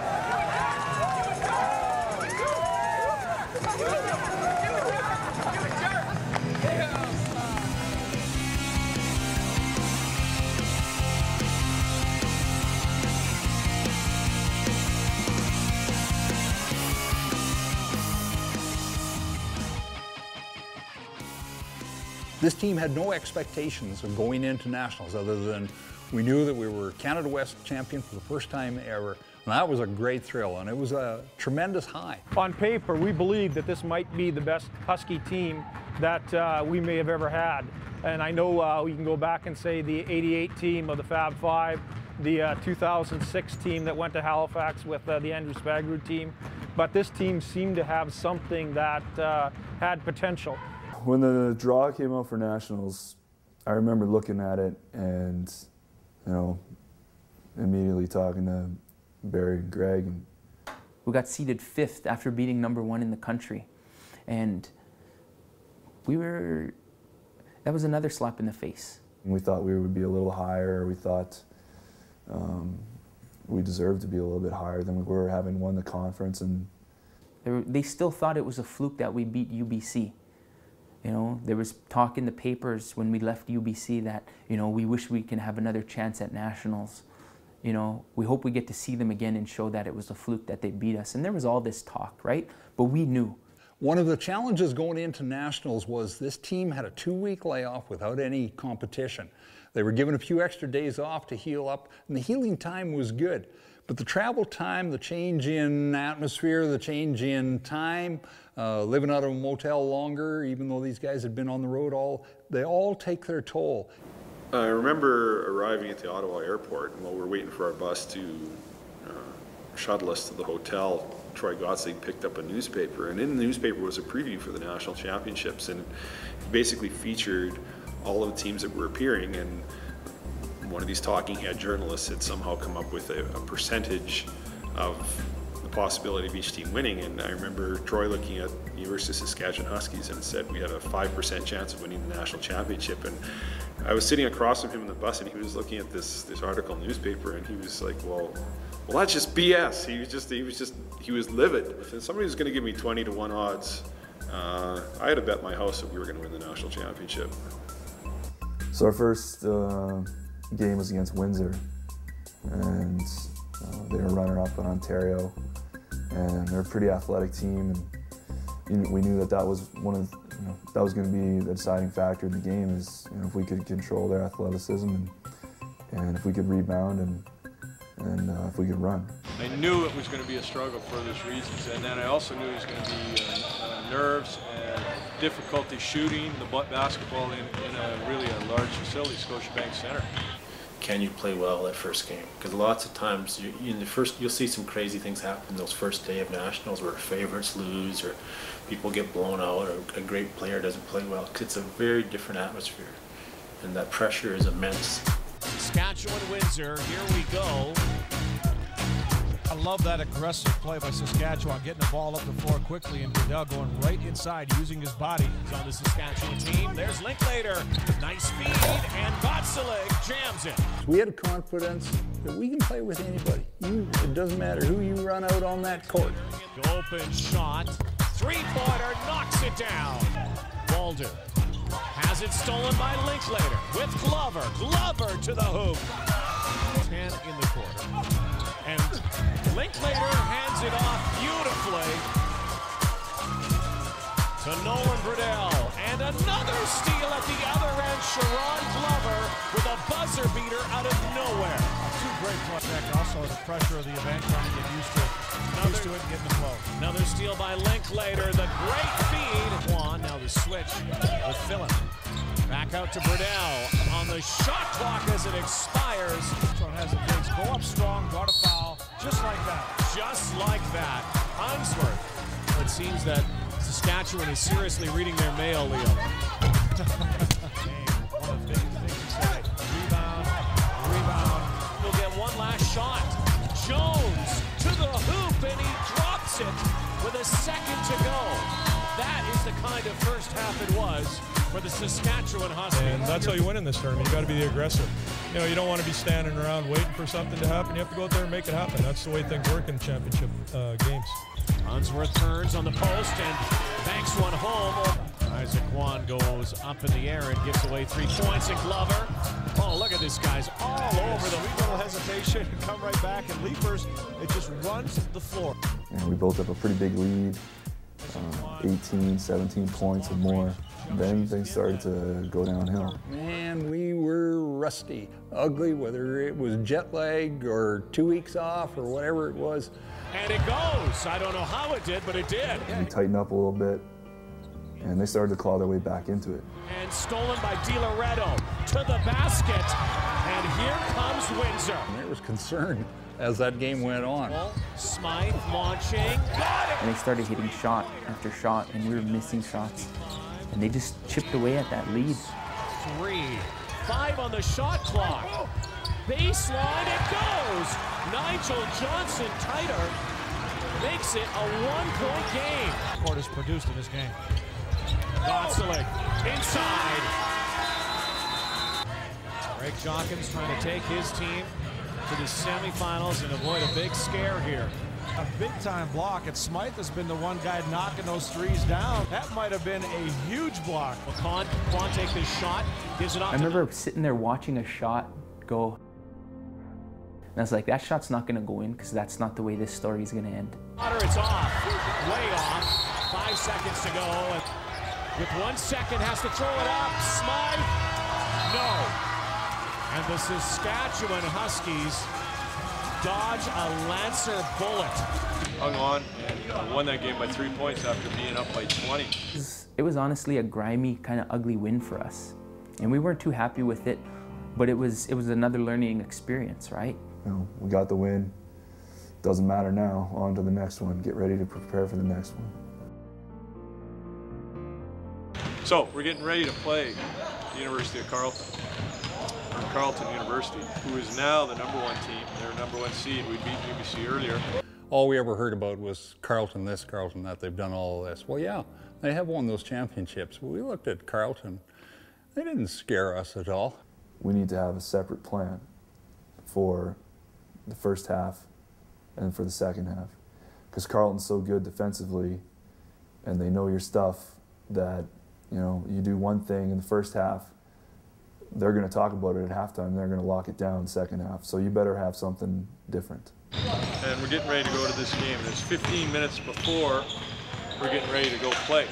S6: This team had no expectations of going into nationals other than we knew that we were Canada West champion for the first time ever. And that was a great thrill, and it was a tremendous high.
S4: On paper, we believe that this might be the best Husky team that we may have ever had. And I know we can go back and say the '88 team of the Fab Five, the 2006 team that went to Halifax with the Andrew Spagrud team. But this team seemed to have something that had potential.
S11: When the draw came out for nationals, I remember looking at it and, you know, immediately talking to Barry and Greg.
S9: We got seeded 5th after beating #1 in the country. And that was another slap in the face.
S11: We thought we would be a little higher. We thought we deserved to be a little bit higher than we were, having won the conference. And
S9: they still thought it was a fluke that we beat UBC. You know, there was talk in the papers when we left UBC that, you know, we wish we can have another chance at nationals. You know, we hope we get to see them again and show that it was a fluke that they beat us. And there was all this talk, right? But we knew.
S6: One of the challenges going into nationals was this team had a 2-week layoff without any competition. They were given a few extra days off to heal up, and the healing time was good. But the travel time, the change in atmosphere, the change in time, living out of a motel longer, even though these guys had been on the road they all take their toll.
S8: I remember arriving at the Ottawa airport, and while we were waiting for our bus to shuttle us to the hotel, Troy Gottslig picked up a newspaper, and in the newspaper was a preview for the national championships, and it basically featured all of the teams that were appearing, and one of these talking head journalists had somehow come up with a percentage of the possibility of each team winning, and I remember Troy looking at the University of Saskatchewan Huskies and said we had a 5% chance of winning the national championship. And I was sitting across from him in the bus, and he was looking at this article in the newspaper, and he was like, well that's just BS. He was livid. If somebody was going to give me 20-1 odds, I had to bet my house that we were going to win the national championship.
S11: So our first game was against Windsor, and they were runner-up in Ontario, and they're a pretty athletic team, and we knew that was one of that was going to be the deciding factor in the game, is if we could control their athleticism and if we could rebound and if we could run.
S5: I knew it was going to be a struggle for those reasons, and then I also knew it was going to be nerves and difficulty shooting the basketball in really a large facility, Scotiabank Center.
S26: Can you play well that first game? Because lots of times you'll see some crazy things happen those first day of nationals where favorites lose or people get blown out or a great player doesn't play well, because it's a very different atmosphere and that pressure is immense.
S1: Saskatchewan, Windsor, here we go.
S12: I love that aggressive play by Saskatchewan, getting the ball up the floor quickly, and Goodell going right inside, using his body.
S1: He's on the Saskatchewan team. There's Linklater. Nice speed, and Gottslig jams it.
S6: We had confidence that we can play with anybody. It doesn't matter who you run out on that court.
S1: Open shot. Three-pointer knocks it down. Walder has it stolen by Linklater with Glover. Glover to the hoop. 10 in the quarter. And Linklater hands it off beautifully. to Nolan Brunell, and another steal at the other end. Showron Glover with a buzzer beater out of nowhere.
S12: Two great plays. Also the pressure of the event, trying to get used to it and getting the flow.
S1: Another steal by Linklater. The great feed. Juan, now the switch with Phillip. Back out to Brunell on the shot clock as it expires.
S12: Showron has the bigs. Go up strong, got a foul, just like that.
S1: Just like that. Unsworth. It seems that Saskatchewan is seriously reading their mail, Leo.
S12: One of the biggest things he said. Rebound.
S1: We'll get one last shot. Jones to the hoop, and he drops it with a second to go. That is the kind of first half it was for the Saskatchewan Huskies.
S5: And that's how you win in this tournament. You got to be the aggressive. You know, you don't want to be standing around waiting for something to happen. You have to go out there and make it happen. That's the way things work in championship games.
S1: Unsworth turns on the post and banks one home. Isaac Juan goes up in the air and gives away 3 points. And Glover, oh, look at this guy's all over the
S12: little hesitation and come right back. And Leapers, it just runs the floor.
S11: And we built up a pretty big lead, 18, 17 points or more. Then things started to go downhill.
S6: Man, we were rusty, ugly, whether it was jet lag or 2 weeks off or whatever it was.
S1: And it goes. I don't know how it did, but it did.
S11: We tightened up a little bit, and they started to claw their way back into it.
S1: And stolen by Di Loretto to the basket. And here comes Windsor.
S6: And there was concern as that game went on.
S1: Smythe launching. Got it!
S9: And they started hitting shot after shot, and we were missing shots. And they just chipped away at that lead.
S1: 3, 5 on the shot clock. Baseline, it goes! Nigel Johnson tighter makes it a 1-point game.
S12: Court is produced in this game.
S1: Goliath inside. Greg Jockins trying to take his team to the semifinals and avoid a big scare here.
S12: A big-time block, and Smythe has been the one guy knocking those threes down. That might have been a huge block.
S1: Quan take this shot, gives it off.
S9: I remember sitting there watching a shot go, and I was like, that shot's not going to go in because that's not the way this story is going to end.
S1: It's off, way off. 5 seconds to go. With 1 second, has to throw it up. Smythe, no. And the Saskatchewan Huskies dodge a Lancer bullet.
S5: Hung on and won that game by 3 points after being up by 20.
S9: It was honestly a grimy, kind of ugly win for us. And we weren't too happy with it, but it was another learning experience, right?
S11: You know, we got the win. Doesn't matter now. On to the next one. Get ready to prepare for the next one.
S5: So we're getting ready to play the University of Carleton. Carleton University, who is now the #1 team. They're #1 seed. We beat UBC earlier.
S6: All we ever heard about was Carleton this, Carleton that. They've done all of this. Well, yeah, they have won those championships. We looked at Carleton. They didn't scare us at all.
S11: We need to have a separate plan for the first half and for the second half. Because Carleton's so good defensively, and they know your stuff, that you know, you do one thing in the first half, they're going to talk about it at halftime, they're going to lock it down in the second half. So you better have something different.
S5: And we're getting ready to go to this game. There's 15 minutes before we're getting ready to go play.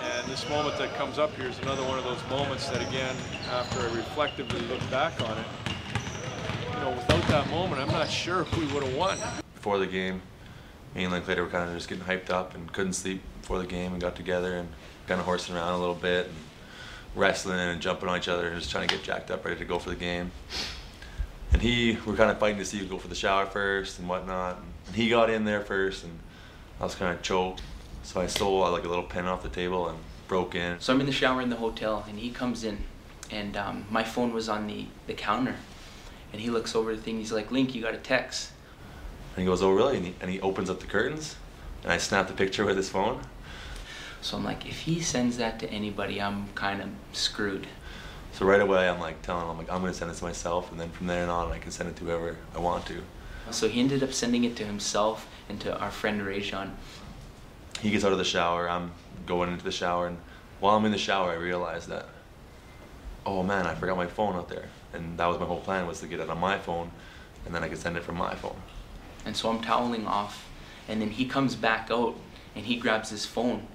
S5: And this moment that comes up here is another one of those moments that, again, after I reflectively look back on it, you know, without that moment, I'm not sure if we would have won.
S16: Before the game, me and Linklater were kind of just getting hyped up and couldn't sleep before the game, and got together and kind of horsing around a little bit and wrestling and jumping on each other and just trying to get jacked up, ready to go for the game. And we're kind of fighting to see who would go for the shower first and whatnot. And he got in there first, and I was kind of choked. So I stole like a little pen off the table and broke in.
S9: So I'm in the shower in the hotel, and he comes in, and my phone was on the counter. And he looks over the thing, he's like, "Link, you got a text."
S16: And he goes, "Oh, really?" And he opens up the curtains, and I snapped a picture with his phone.
S9: So I'm like, if he sends that to anybody, I'm kind of screwed.
S16: So right away, I'm like telling him, I'm going to send it to myself, and then from there on, I can send it to whoever I want to.
S9: So he ended up sending it to himself and to our friend Rajon.
S16: He gets out of the shower, I'm going into the shower, and while I'm in the shower, I realized that, oh man, I forgot my phone out there. And that was my whole plan, was to get it on my phone, and then I could send it from my phone.
S9: And so I'm toweling off, and then he comes back out, and he grabs his phone,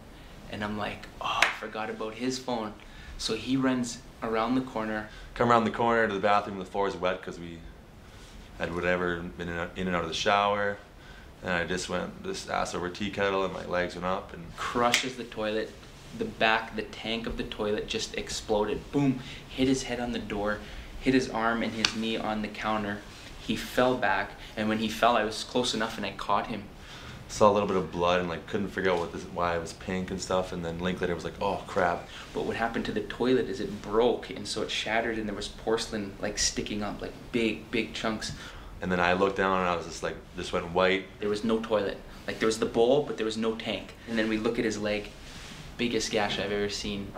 S9: And I'm like, oh, I forgot about his phone. So he runs around the corner.
S16: Come around the corner to the bathroom, the floor is wet because we had whatever been in and out of the shower. And I just ass over tea kettle and my legs went up and
S9: crushes the toilet. The tank of the toilet just exploded. Boom, hit his head on the door, hit his arm and his knee on the counter. He fell back, and when he fell, I was close enough and I caught him.
S16: Saw a little bit of blood and like couldn't figure out why it was pink and stuff. And then Linklater was like, oh crap.
S9: But what happened to the toilet is it broke, and so it shattered, and there was porcelain like sticking up, like big chunks.
S16: And then I looked down and I was just like, this went white.
S9: There was no toilet. Like there was the bowl, but there was no tank. And then we look at his leg, biggest gash I've ever seen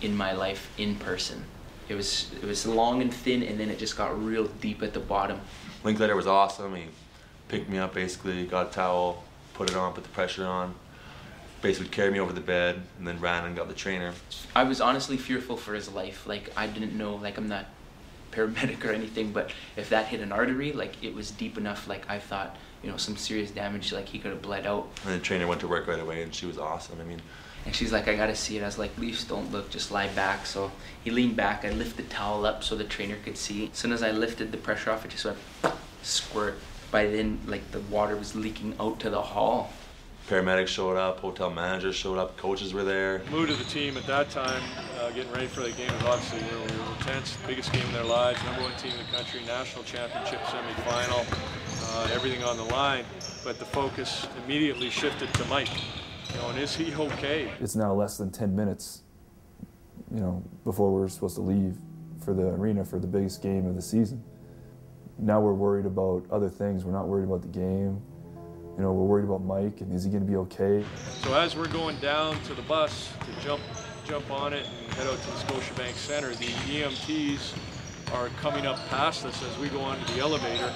S9: in my life in person. It was long and thin, and then it just got real deep at the bottom.
S16: Linklater was awesome. He picked me up basically, got a towel, put it on, put the pressure on, basically carried me over the bed, and then ran and got the trainer.
S9: I was honestly fearful for his life. Like I didn't know, like I'm not paramedic or anything, but if that hit an artery, like it was deep enough, like I thought, you know, some serious damage, like he could have bled out.
S16: And the trainer went to work right away, and she was awesome. I mean,
S9: and she's like, I gotta see it. I was like, Leafs, don't look, just lie back. So he leaned back, I lifted the towel up so the trainer could see. As soon as I lifted the pressure off, it just went squirt. By then, like the water was leaking out to the hall.
S16: Paramedics showed up, hotel managers showed up, coaches were there.
S5: The mood of the team at that time, getting ready for the game, was obviously really intense. Biggest game of their lives, #1 team in the country, national championship semifinal, everything on the line. But the focus immediately shifted to Mike. You know, and is he okay?
S11: It's now less than 10 minutes, you know, before we're supposed to leave for the arena for the biggest game of the season. Now we're worried about other things. We're not worried about the game. You know, we're worried about Mike, and is he going to be okay?
S5: So as we're going down to the bus to jump on it and head out to the Scotiabank Center, the EMTs are coming up past us as we go onto the elevator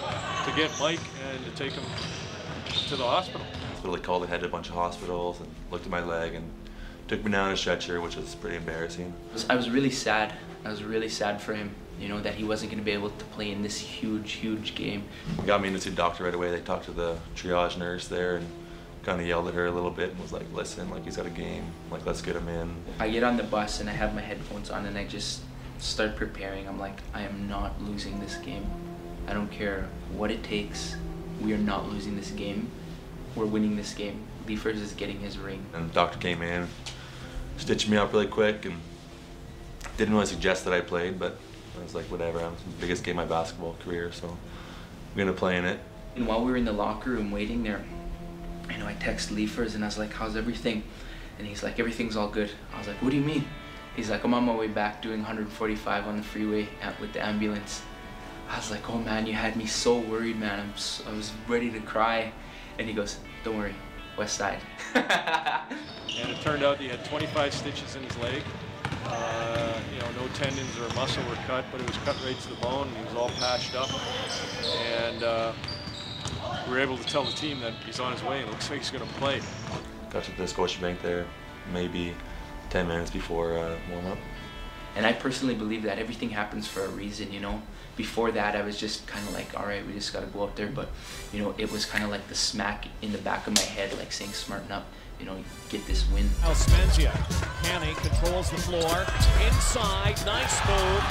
S5: to get Mike and to take him to the hospital.
S16: So they called ahead to a bunch of hospitals and looked at my leg and took me down a stretcher, which was pretty embarrassing.
S9: I was really sad. I was really sad for him, you know, that he wasn't going to be able to play in this huge game.
S16: They got me in to see the doctor right away. They talked to the triage nurse there and kind of yelled at her a little bit and was like, listen, like he's got a game, like let's get him in.
S9: I get on the bus and I have my headphones on and I just start preparing. I'm like, I am not losing this game. I don't care what it takes. We are not losing this game. We're winning this game. Leafers is getting his ring. And
S16: the doctor came in, stitched me up really quick, and didn't really suggest that I played, but I was like, whatever, it's the biggest game of my basketball career, so I'm gonna play in it.
S9: And while we were in the locker room waiting there, you know, I text Leafers and I was like, how's everything? And he's like, everything's all good. I was like, what do you mean? He's like, I'm on my way back doing 145 on the freeway with the ambulance. I was like, oh man, you had me so worried, man. I was ready to cry. And he goes, don't worry, West Side.
S5: And it turned out he had 25 stitches in his leg. You know, no tendons or muscle were cut, but it was cut right to the bone, and he was all patched up. And we were able to tell the team that he's on his way, and it looks like he's going to play.
S16: Got to the Scotiabank there maybe 10 minutes before warm-up.
S9: And I personally believe that everything happens for a reason, you know. Before that, I was just kind of like, all right, we just got to go out there. But, you know, it was kind of like the smack in the back of my head, like saying, smarten up, you know, get this win.
S1: Now Spezia, Canny controls the floor, inside, nice move.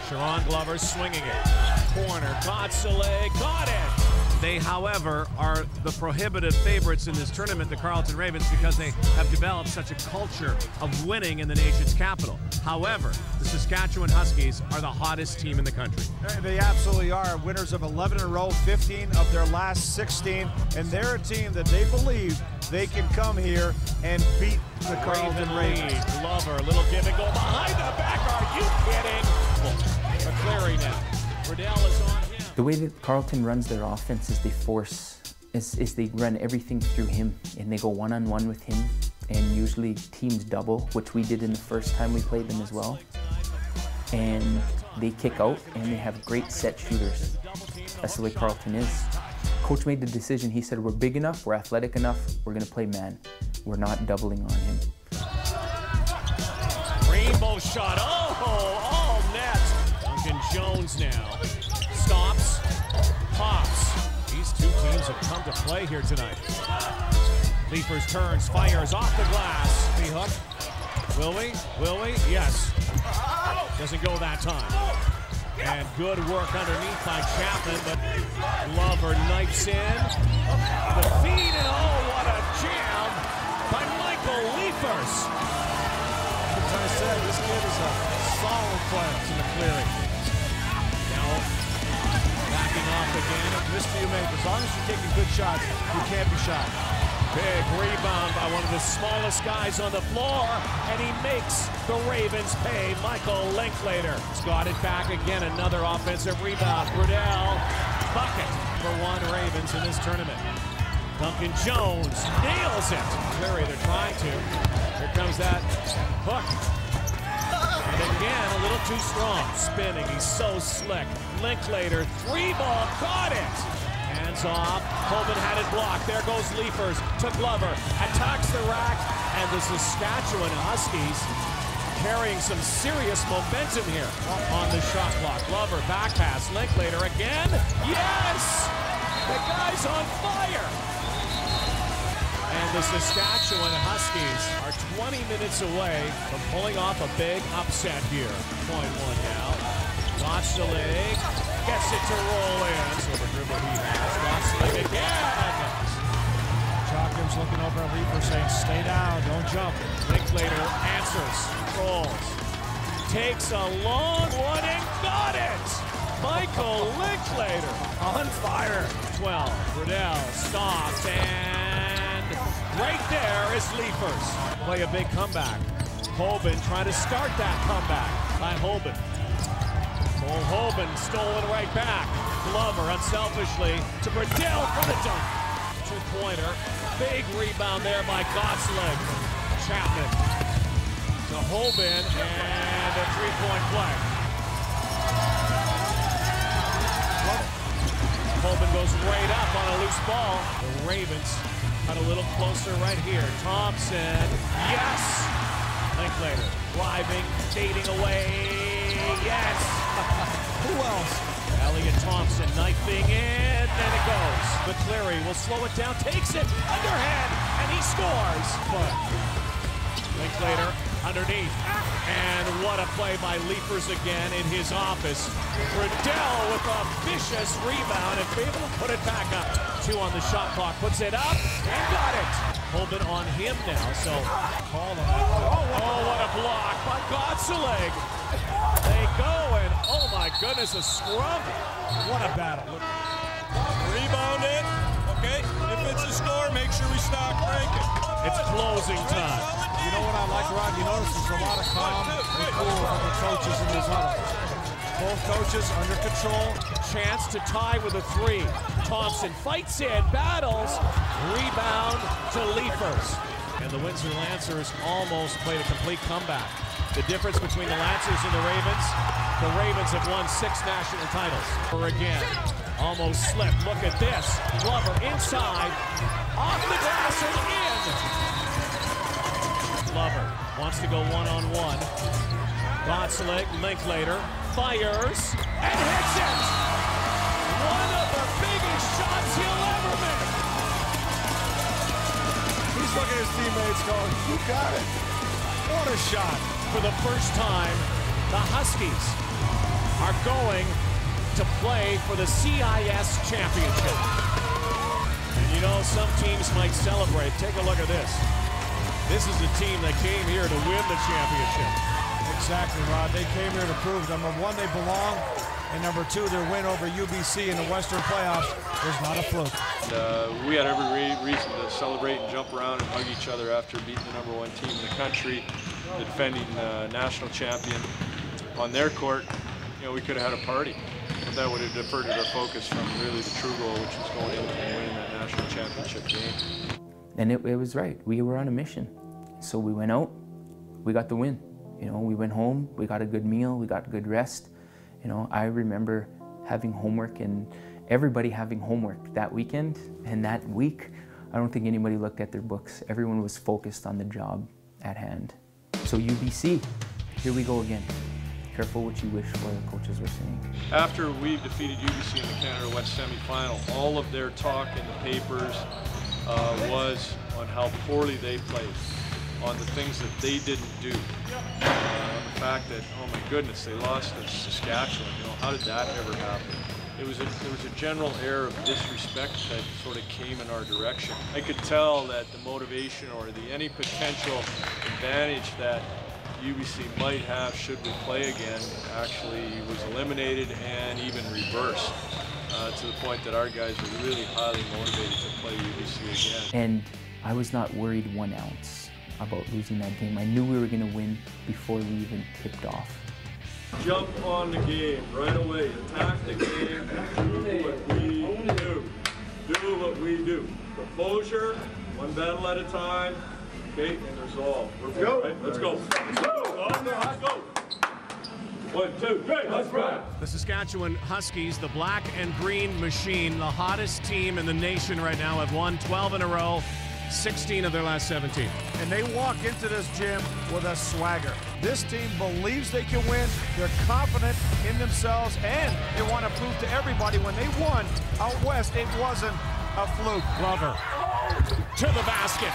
S1: Showron Glover swinging it. Corner, Kotsale, got it. They, however, are the prohibitive favorites in this tournament, the Carleton Ravens, because they have developed such a culture of winning in the nation's capital. However, the Saskatchewan Huskies are the hottest team in the country.
S12: They absolutely are. Winners of 11 in a row, 15 of their last 16, and they're a team that they believe they can come here and beat the Carleton Ravens.
S1: Glover, a little give and go behind the back. Are you kidding? McCleary now. Riddell is on him.
S9: The way that Carleton runs their offense is they run everything through him, and they go one-on-one with him, and usually teams double, which we did in the first time we played them as well. And they kick out, and they have great set shooters. That's the way Carleton is. Coach made the decision. He said, we're big enough, we're athletic enough, we're going to play man. We're not doubling on him.
S1: Rainbow shot, all net. Duncan Jones now. Stops, pops. These two teams have come to play here tonight. Leafers turns, fires off the glass. The hook. Will we? Will we? Yes. Doesn't go that time. And good work underneath by Chapman, but Glover knifes in. The feed, and oh, what a jam by Michael Leafers.
S12: As I said, this kid is a solid player to McCleary.
S1: Now, backing off again.
S12: Missed you make. As long as you're taking good shots, you can't be shot.
S1: Big rebound by one of the smallest guys on the floor, and he makes the Ravens pay. Michael Linklater has got it back again. Another offensive rebound. Brunell, bucket for one Ravens in this tournament. Duncan Jones nails it. Cleary, they're trying to. Here comes that hook. And again, a little too strong. Spinning, he's so slick. Linklater, 3-ball, caught it. Hands off, Holman had it blocked. There goes Leafers to Glover, attacks the rack, and the Saskatchewan Huskies carrying some serious momentum here on the shot clock. Glover, back pass, Linklater again. Yes! The guy's on fire! And the Saskatchewan Huskies are 20 minutes away from pulling off a big upset here. Point one now. Goliath gets it to roll in. Silver dribble he has. Goliath again.
S12: Jockham's looking over at Leafers saying, stay down, don't jump.
S1: Linklater answers, rolls, takes a long one and got it. Michael Linklater on fire. 12. Brunell stops, and right there is Leafers. Play a big comeback. Hoban trying to start that comeback by Hoban. Hoban stolen right back. Glover unselfishly to Brunell for the dunk. Two-pointer. Big rebound there by Goliath. Chapman to Hoban, and a three-point play. Hoban goes right up on a loose ball. The Ravens cut a little closer right here. Thompson, yes! Linklater driving, fading away, yes!
S12: Who else?
S1: Elliott Thompson knifing in, and it goes. McCleary will slow it down, takes it, underhand, and he scores. But Linklater underneath, and what a play by Leafers again in his office. Brunell with a vicious rebound and be able to put it back up. 2 on the shot clock, puts it up, and got it. Hoban on him now, so call him. Oh, what a block by Goliath. They go, and oh my goodness, a scrum. What a battle.
S17: Rebound it. Okay, if it's a score, make sure we stop breaking.
S1: It's closing time.
S12: You know what I like, Rod? You notice there's a lot of calm and cool from the coaches in this huddle. Both coaches under control.
S1: Chance to tie with a 3. Thompson fights in, battles, rebound to Leafers. And the Windsor Lancers almost played a complete comeback. The difference between the Lancers and the Ravens have won 6 national titles. Or again, almost slipped. Look at this. Glover inside, off the glass and in. Glover wants to go one-on-one. Goliath, Linklater, fires, and hits it! One of the biggest shots he'll ever make!
S12: He's looking at his teammates going, you got it. What a shot.
S1: For the first time, the Huskies are going to play for the CIS championship. And you know, some teams might celebrate. Take a look at this. This is a team that came here to win the championship.
S12: Exactly, Rod. They came here to prove, number 1, they belong, and number 2, their win over UBC in the Western playoffs was not a fluke.
S5: We had every reason to celebrate and jump around and hug each other after beating the number 1 team in the country, the defending national champion on their court. You know, we could have had a party, but that would have diverted our focus from really the true goal, which was going in and winning that national championship game.
S9: And it was right. We were on a mission. So we went out, we got the win. You know, we went home, we got a good meal, we got good rest. You know, I remember having homework and everybody having homework that weekend and that week. I don't think anybody looked at their books. Everyone was focused on the job at hand. So UBC, here we go again. Careful what you wish for, the coaches were saying.
S5: After we defeated UBC in the Canada West semifinal, all of their talk in the papers was on how poorly they played, on the things that they didn't do, on the fact that, oh my goodness, they lost to Saskatchewan. You know, how did that ever happen? There was a general air of disrespect that sort of came in our direction. I could tell that the motivation or any potential advantage that UBC might have should we play again actually was eliminated and even reversed to the point that our guys were really highly motivated to play UBC again.
S9: And I was not worried 1 ounce about losing that game. I knew we were going to win before we even tipped off.
S5: Jump on the game right away. Attack the game. Do what we do. Do what we do. Composure, one battle at a time. Okay, and resolve. We're good, go. Right? Let's go. Let's go. Let's go. 1, 2, 3. Let's ride.
S1: The Saskatchewan Huskies, the black and green machine, the hottest team in the nation right now, have won 12 in a row. 16 of their last 17.
S12: And they walk into this gym with a swagger. This team believes they can win. They're confident in themselves, and they want to prove to everybody when they won out west, it wasn't a fluke.
S1: Glover to the basket.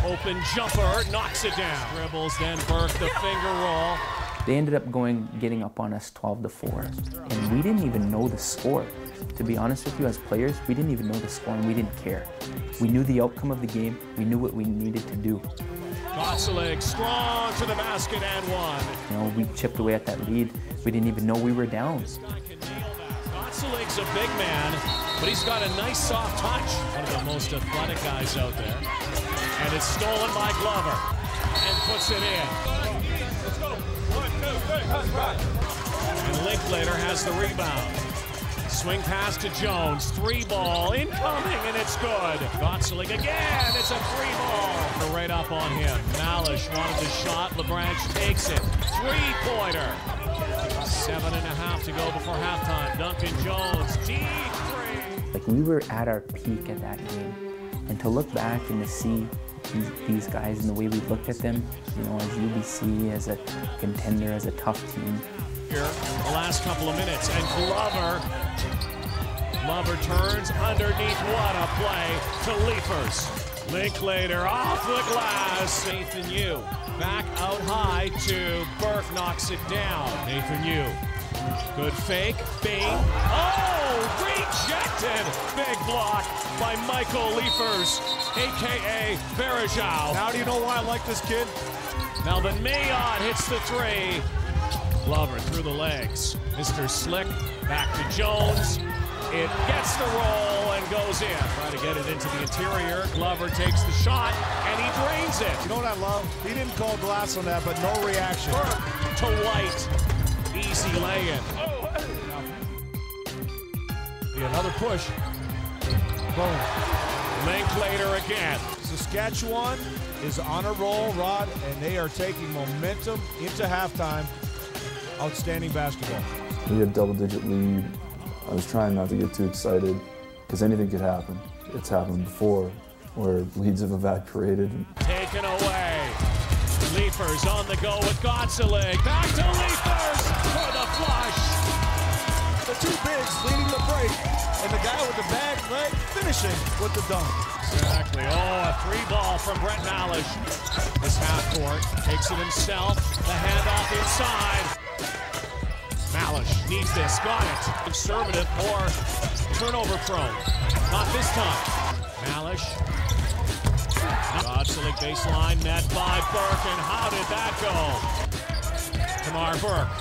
S1: Open jumper, knocks it down. Dribbles, then Burke, the finger roll.
S9: They ended up getting up on us 12-4, and we didn't even know the score. To be honest with you, as players, we didn't even know the score and we didn't care. We knew the outcome of the game. We knew what we needed to do.
S1: Goliath strong to the basket and one.
S9: You know, we chipped away at that lead. We didn't even know we were down.
S1: Goliath's a big man, but he's got a nice soft touch. One of the most athletic guys out there. And it's stolen by Glover and puts it in.
S5: Let's go. 1, 2, 3. Let's ride.
S1: And Linklater has the rebound. Swing pass to Jones, 3-ball, incoming, and it's good. Goliath again, it's a 3-ball. Right up on him. Malish wanted the shot, LaBranche takes it. 3-pointer. 7.5 to go before halftime. Duncan Jones, deep 3.
S9: Like, we were at our peak at that game. And to look back and to see these guys and the way we looked at them, you know, as UBC, as a contender, as a tough team.
S1: Here, the last couple of minutes, and Glover turns underneath. What a play to Leafers. Linklater off the glass. Nathan Yu back out high to Burke, knocks it down. Nathan Yu, good fake, feint. Oh, rejected. Big block by Michael Leafers, a.k.a. Verajao.
S12: Now do you know why I like this kid?
S1: Melvin Mayotte hits the 3. Glover through the legs. Mr. Slick back to Jones. It gets the roll and goes in. Try to get it into the interior. Glover takes the shot and he drains it.
S12: You know what I love? He didn't call glass on that, but no reaction.
S1: Burke to White. Easy lay-in.
S12: Another push. Boom.
S1: Linklater again.
S12: Saskatchewan is on a roll, Rod, and they are taking momentum into halftime. Outstanding basketball.
S11: We had a double-digit lead. I was trying not to get too excited because anything could happen. It's happened before where leads have evaporated.
S1: Taken away. Leafers on the go with Goliath. Back to Leafers for the flush.
S12: The two bigs leading the break, and the guy with the bag leg finishing with the dunk.
S1: Exactly. Oh, a 3-ball from Brett Malish. This half court takes it himself. The handoff inside. Malish needs this. Got it. Conservative or turnover prone. Not this time. Malish. Goliath baseline met by Burke, and how did that go? Tamar Burke.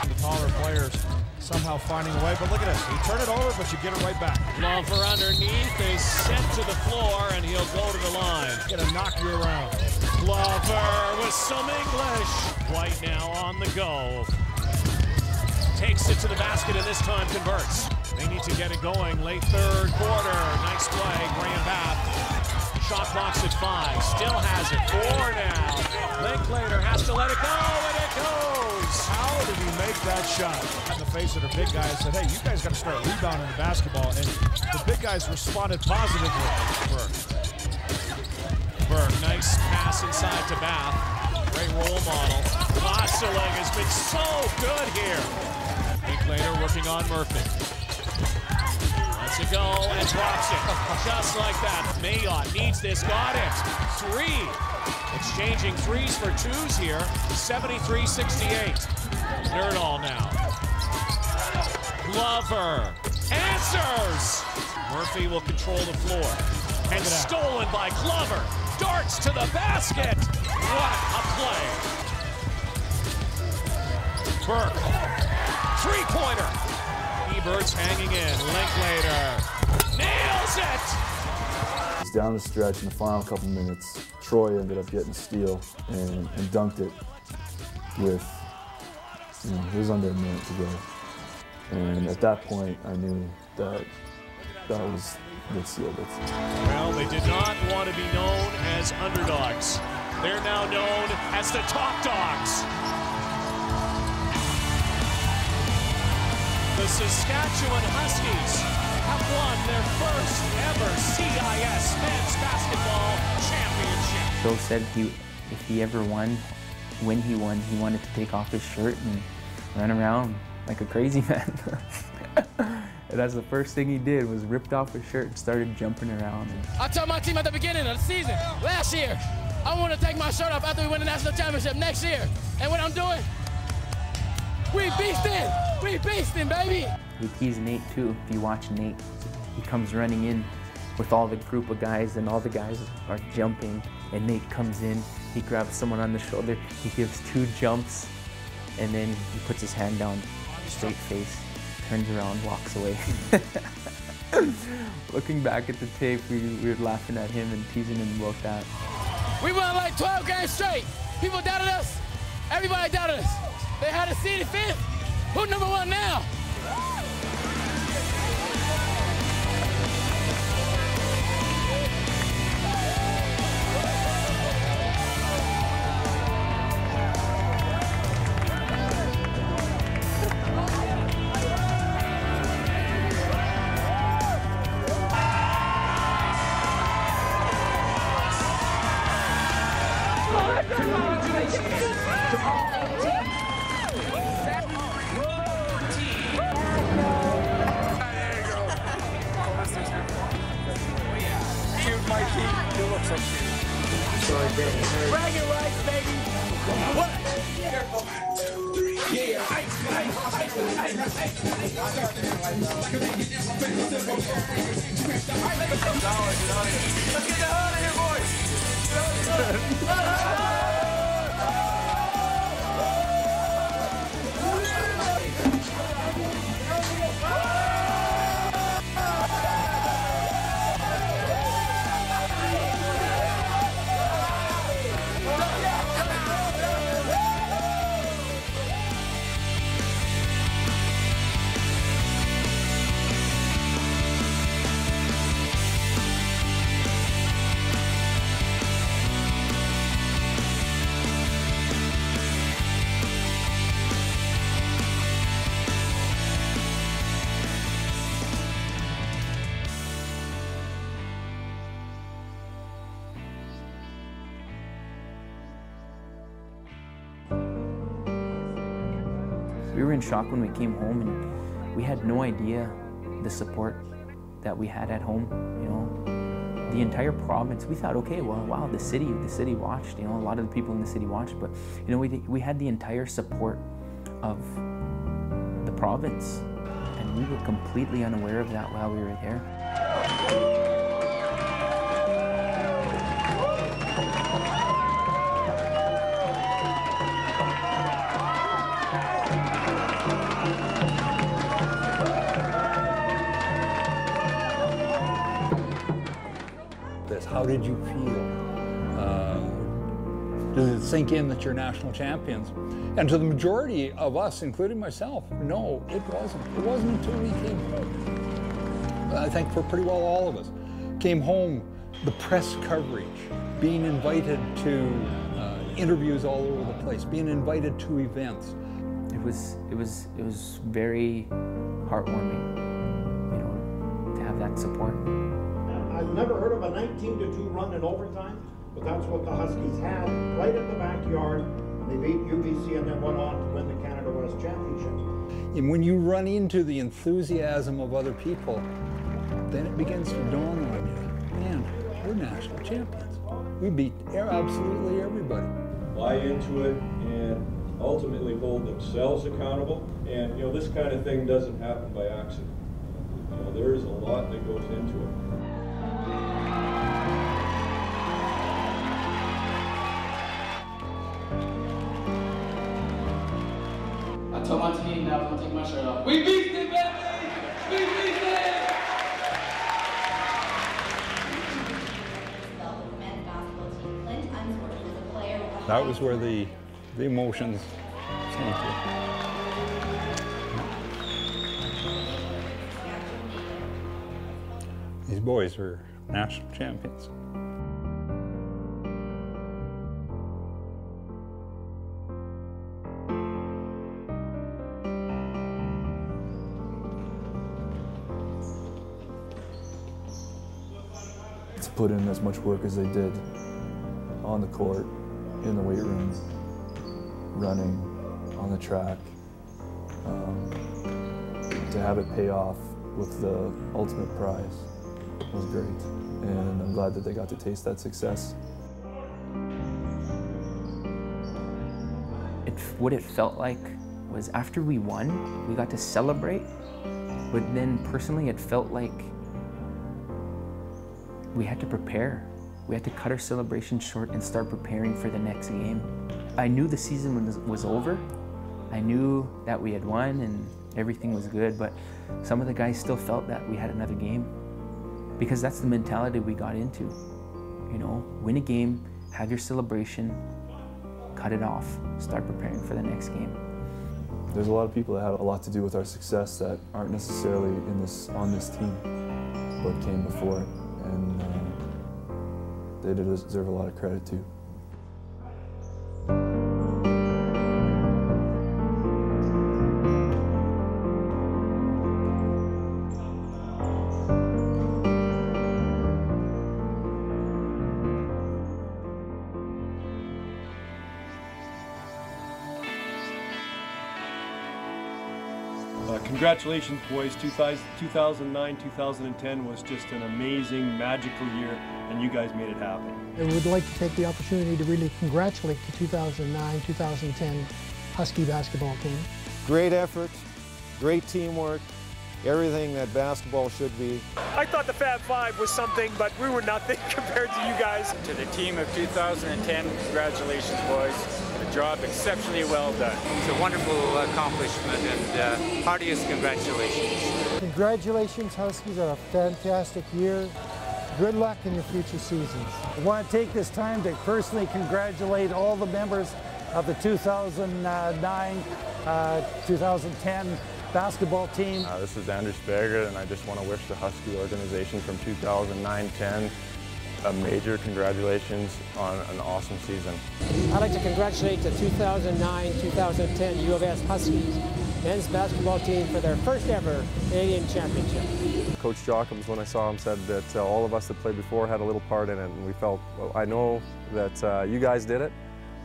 S12: The taller players somehow finding a way, but look at this. You turn it over, but you get it right back.
S1: Glover underneath is sent to the floor, and he'll go to the line.
S12: Gonna knock you around.
S1: Glover with some English. White now on the go. Takes it to the basket, and this time converts. They need to get it going. Late third quarter. Nice play. Graham Bath. Shot clock's at 5. Still has it. 4 now. Linklater has to let it go, and it goes.
S12: How did he make that shot? In the face of the big guys, said, hey, you guys got to start rebounding the basketball. And the big guys responded positively.
S1: Burke, nice pass inside to Bath. Great role model. Goliath has been so good here. Linklater working on Murphy. Let's To go and drops it. Just like that. Mayotte needs this. Got it. 3. Exchanging 3s for 2s here. 73-68. Nerdahl now. Glover answers. Murphy will control the floor. And stolen by Glover. Darts to the basket. What a play. Burke. 3-pointer. Ebert's hanging in. Linklater nails it.
S11: It's down the stretch in the final couple minutes. Troy ended up getting a steal and dunked it with, it was under a minute to go. And at that point, I knew that was what sealed it.
S1: Well, they did not want to be known as underdogs. They're now known as the top dogs. The Saskatchewan Huskies have won their first ever CIS men's basketball championship.
S9: Phil said if he ever won, when he won, he wanted to take off his shirt and run around like a crazy man. And that's the first thing he did, was ripped off his shirt and started jumping around.
S18: I told my team at the beginning of the season, last year, I want to take my shirt off after we win the national championship next year. And what I'm doing, we beastin'! We beastin', baby!
S9: He teased Nate too. If you watch Nate, he comes running in with all the group of guys, and all the guys are jumping, and Nate comes in, he grabs someone on the shoulder, he gives 2 jumps, and then he puts his hand down, straight face, turns around, walks away. Looking back at the tape, we were laughing at him and teasing him about that.
S18: We won like 12 games straight. People doubted us. Everybody doubted us. They had us seeded 5th. Who's number 1 now? Bragging rights, baby. What? Let's get the hell out of here, boys.
S9: We were in shock when we came home, and we had no idea the support that we had at home. The entire province, we thought, okay, well, wow, the city watched. A lot of the people in the city watched, but we had the entire support of the province, and we were completely unaware of that while we were there.
S6: How did you feel? Did it sink in that you're national champions? And to the majority of us, including myself, no, it wasn't. It wasn't until we came home. I think for pretty well all of us. Came home, the press coverage, being invited to interviews all over the place, being invited to events.
S9: It was very heartwarming, to have that support.
S19: I've never heard of a 19-2 run in overtime, but that's what the Huskies had right in the backyard. They beat UBC and then went on to win the Canada West Championship.
S6: And when you run into the enthusiasm of other people, then it begins to dawn on you, man, we're national champions. We beat absolutely everybody.
S2: Buy into it and ultimately hold themselves accountable. And you know, this kind of thing doesn't happen by accident. You know, there is a lot that goes into it.
S18: I told my team that I was gonna take my shirt off. We beat it, baby! We beat it!
S6: That was where the emotions came to. These boys were national champions.
S11: To put in as much work as they did on the court, in the weight room, running, on the track, to have it pay off with the ultimate prize was great. And I'm glad that they got to taste that success.
S9: What it felt like was after we won, we got to celebrate, but then personally it felt like we had to prepare. We had to cut our celebration short and start preparing for the next game. I knew the season was over. I knew that we had won and everything was good, but some of the guys still felt that we had another game, because that's the mentality we got into. You know, win a game, have your celebration, cut it off, start preparing for the next game.
S11: There's a lot of people that had a lot to do with our success that aren't necessarily on this team, but came before it, and they deserve a lot of credit too.
S2: Congratulations, boys. 2009, 2010 was just an amazing, magical year, and you guys made it happen.
S20: I would like to take the opportunity to really congratulate the 2009, 2010 Husky basketball team.
S21: Great effort, great teamwork, everything that basketball should be.
S22: I thought the Fab Five was something, but we were nothing compared to you guys.
S23: To the team of 2010, congratulations, boys. The job exceptionally well done. It's a wonderful accomplishment, and heartiest congratulations.
S20: Congratulations, Huskies, on a fantastic year. Good luck in your future seasons.
S21: I want to take this time to personally congratulate all the members of the 2009, 2010 basketball team.
S24: This is Andrew Spager, and I just want to wish the Husky organization from 2009-10 a major congratulations on an awesome season.
S20: I'd like to congratulate the 2009-2010 U of S Huskies men's basketball team for their first ever Canadian championship.
S3: Coach Jockums, when I saw him, said that all of us that played before had a little part in it, and we felt, well, I know that you guys did it,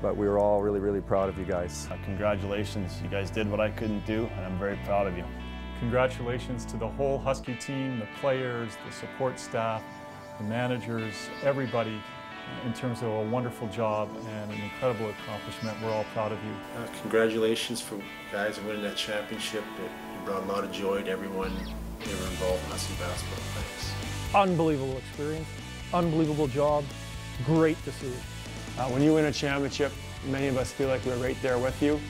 S3: but we were all really, really proud of you guys.
S7: Congratulations, you guys did what I couldn't do, and I'm very proud of you.
S25: Congratulations to the whole Husky team, the players, the support staff, the managers, everybody, in terms of a wonderful job and an incredible accomplishment. We're all proud of you.
S26: Congratulations for guys on winning that championship. It brought a lot of joy to everyone that were involved in Husky basketball. Thanks.
S4: Unbelievable experience, unbelievable job, great to see.
S15: When you win a championship, many of us feel like we're right there with you,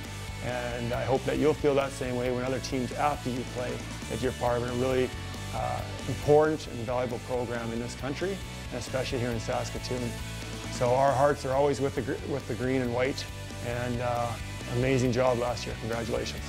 S15: and I hope that you'll feel that same way when other teams after you play, that you're part of a really important and valuable program in this country, and especially here in Saskatoon. So our hearts are always with the green and white, and amazing job last year. Congratulations.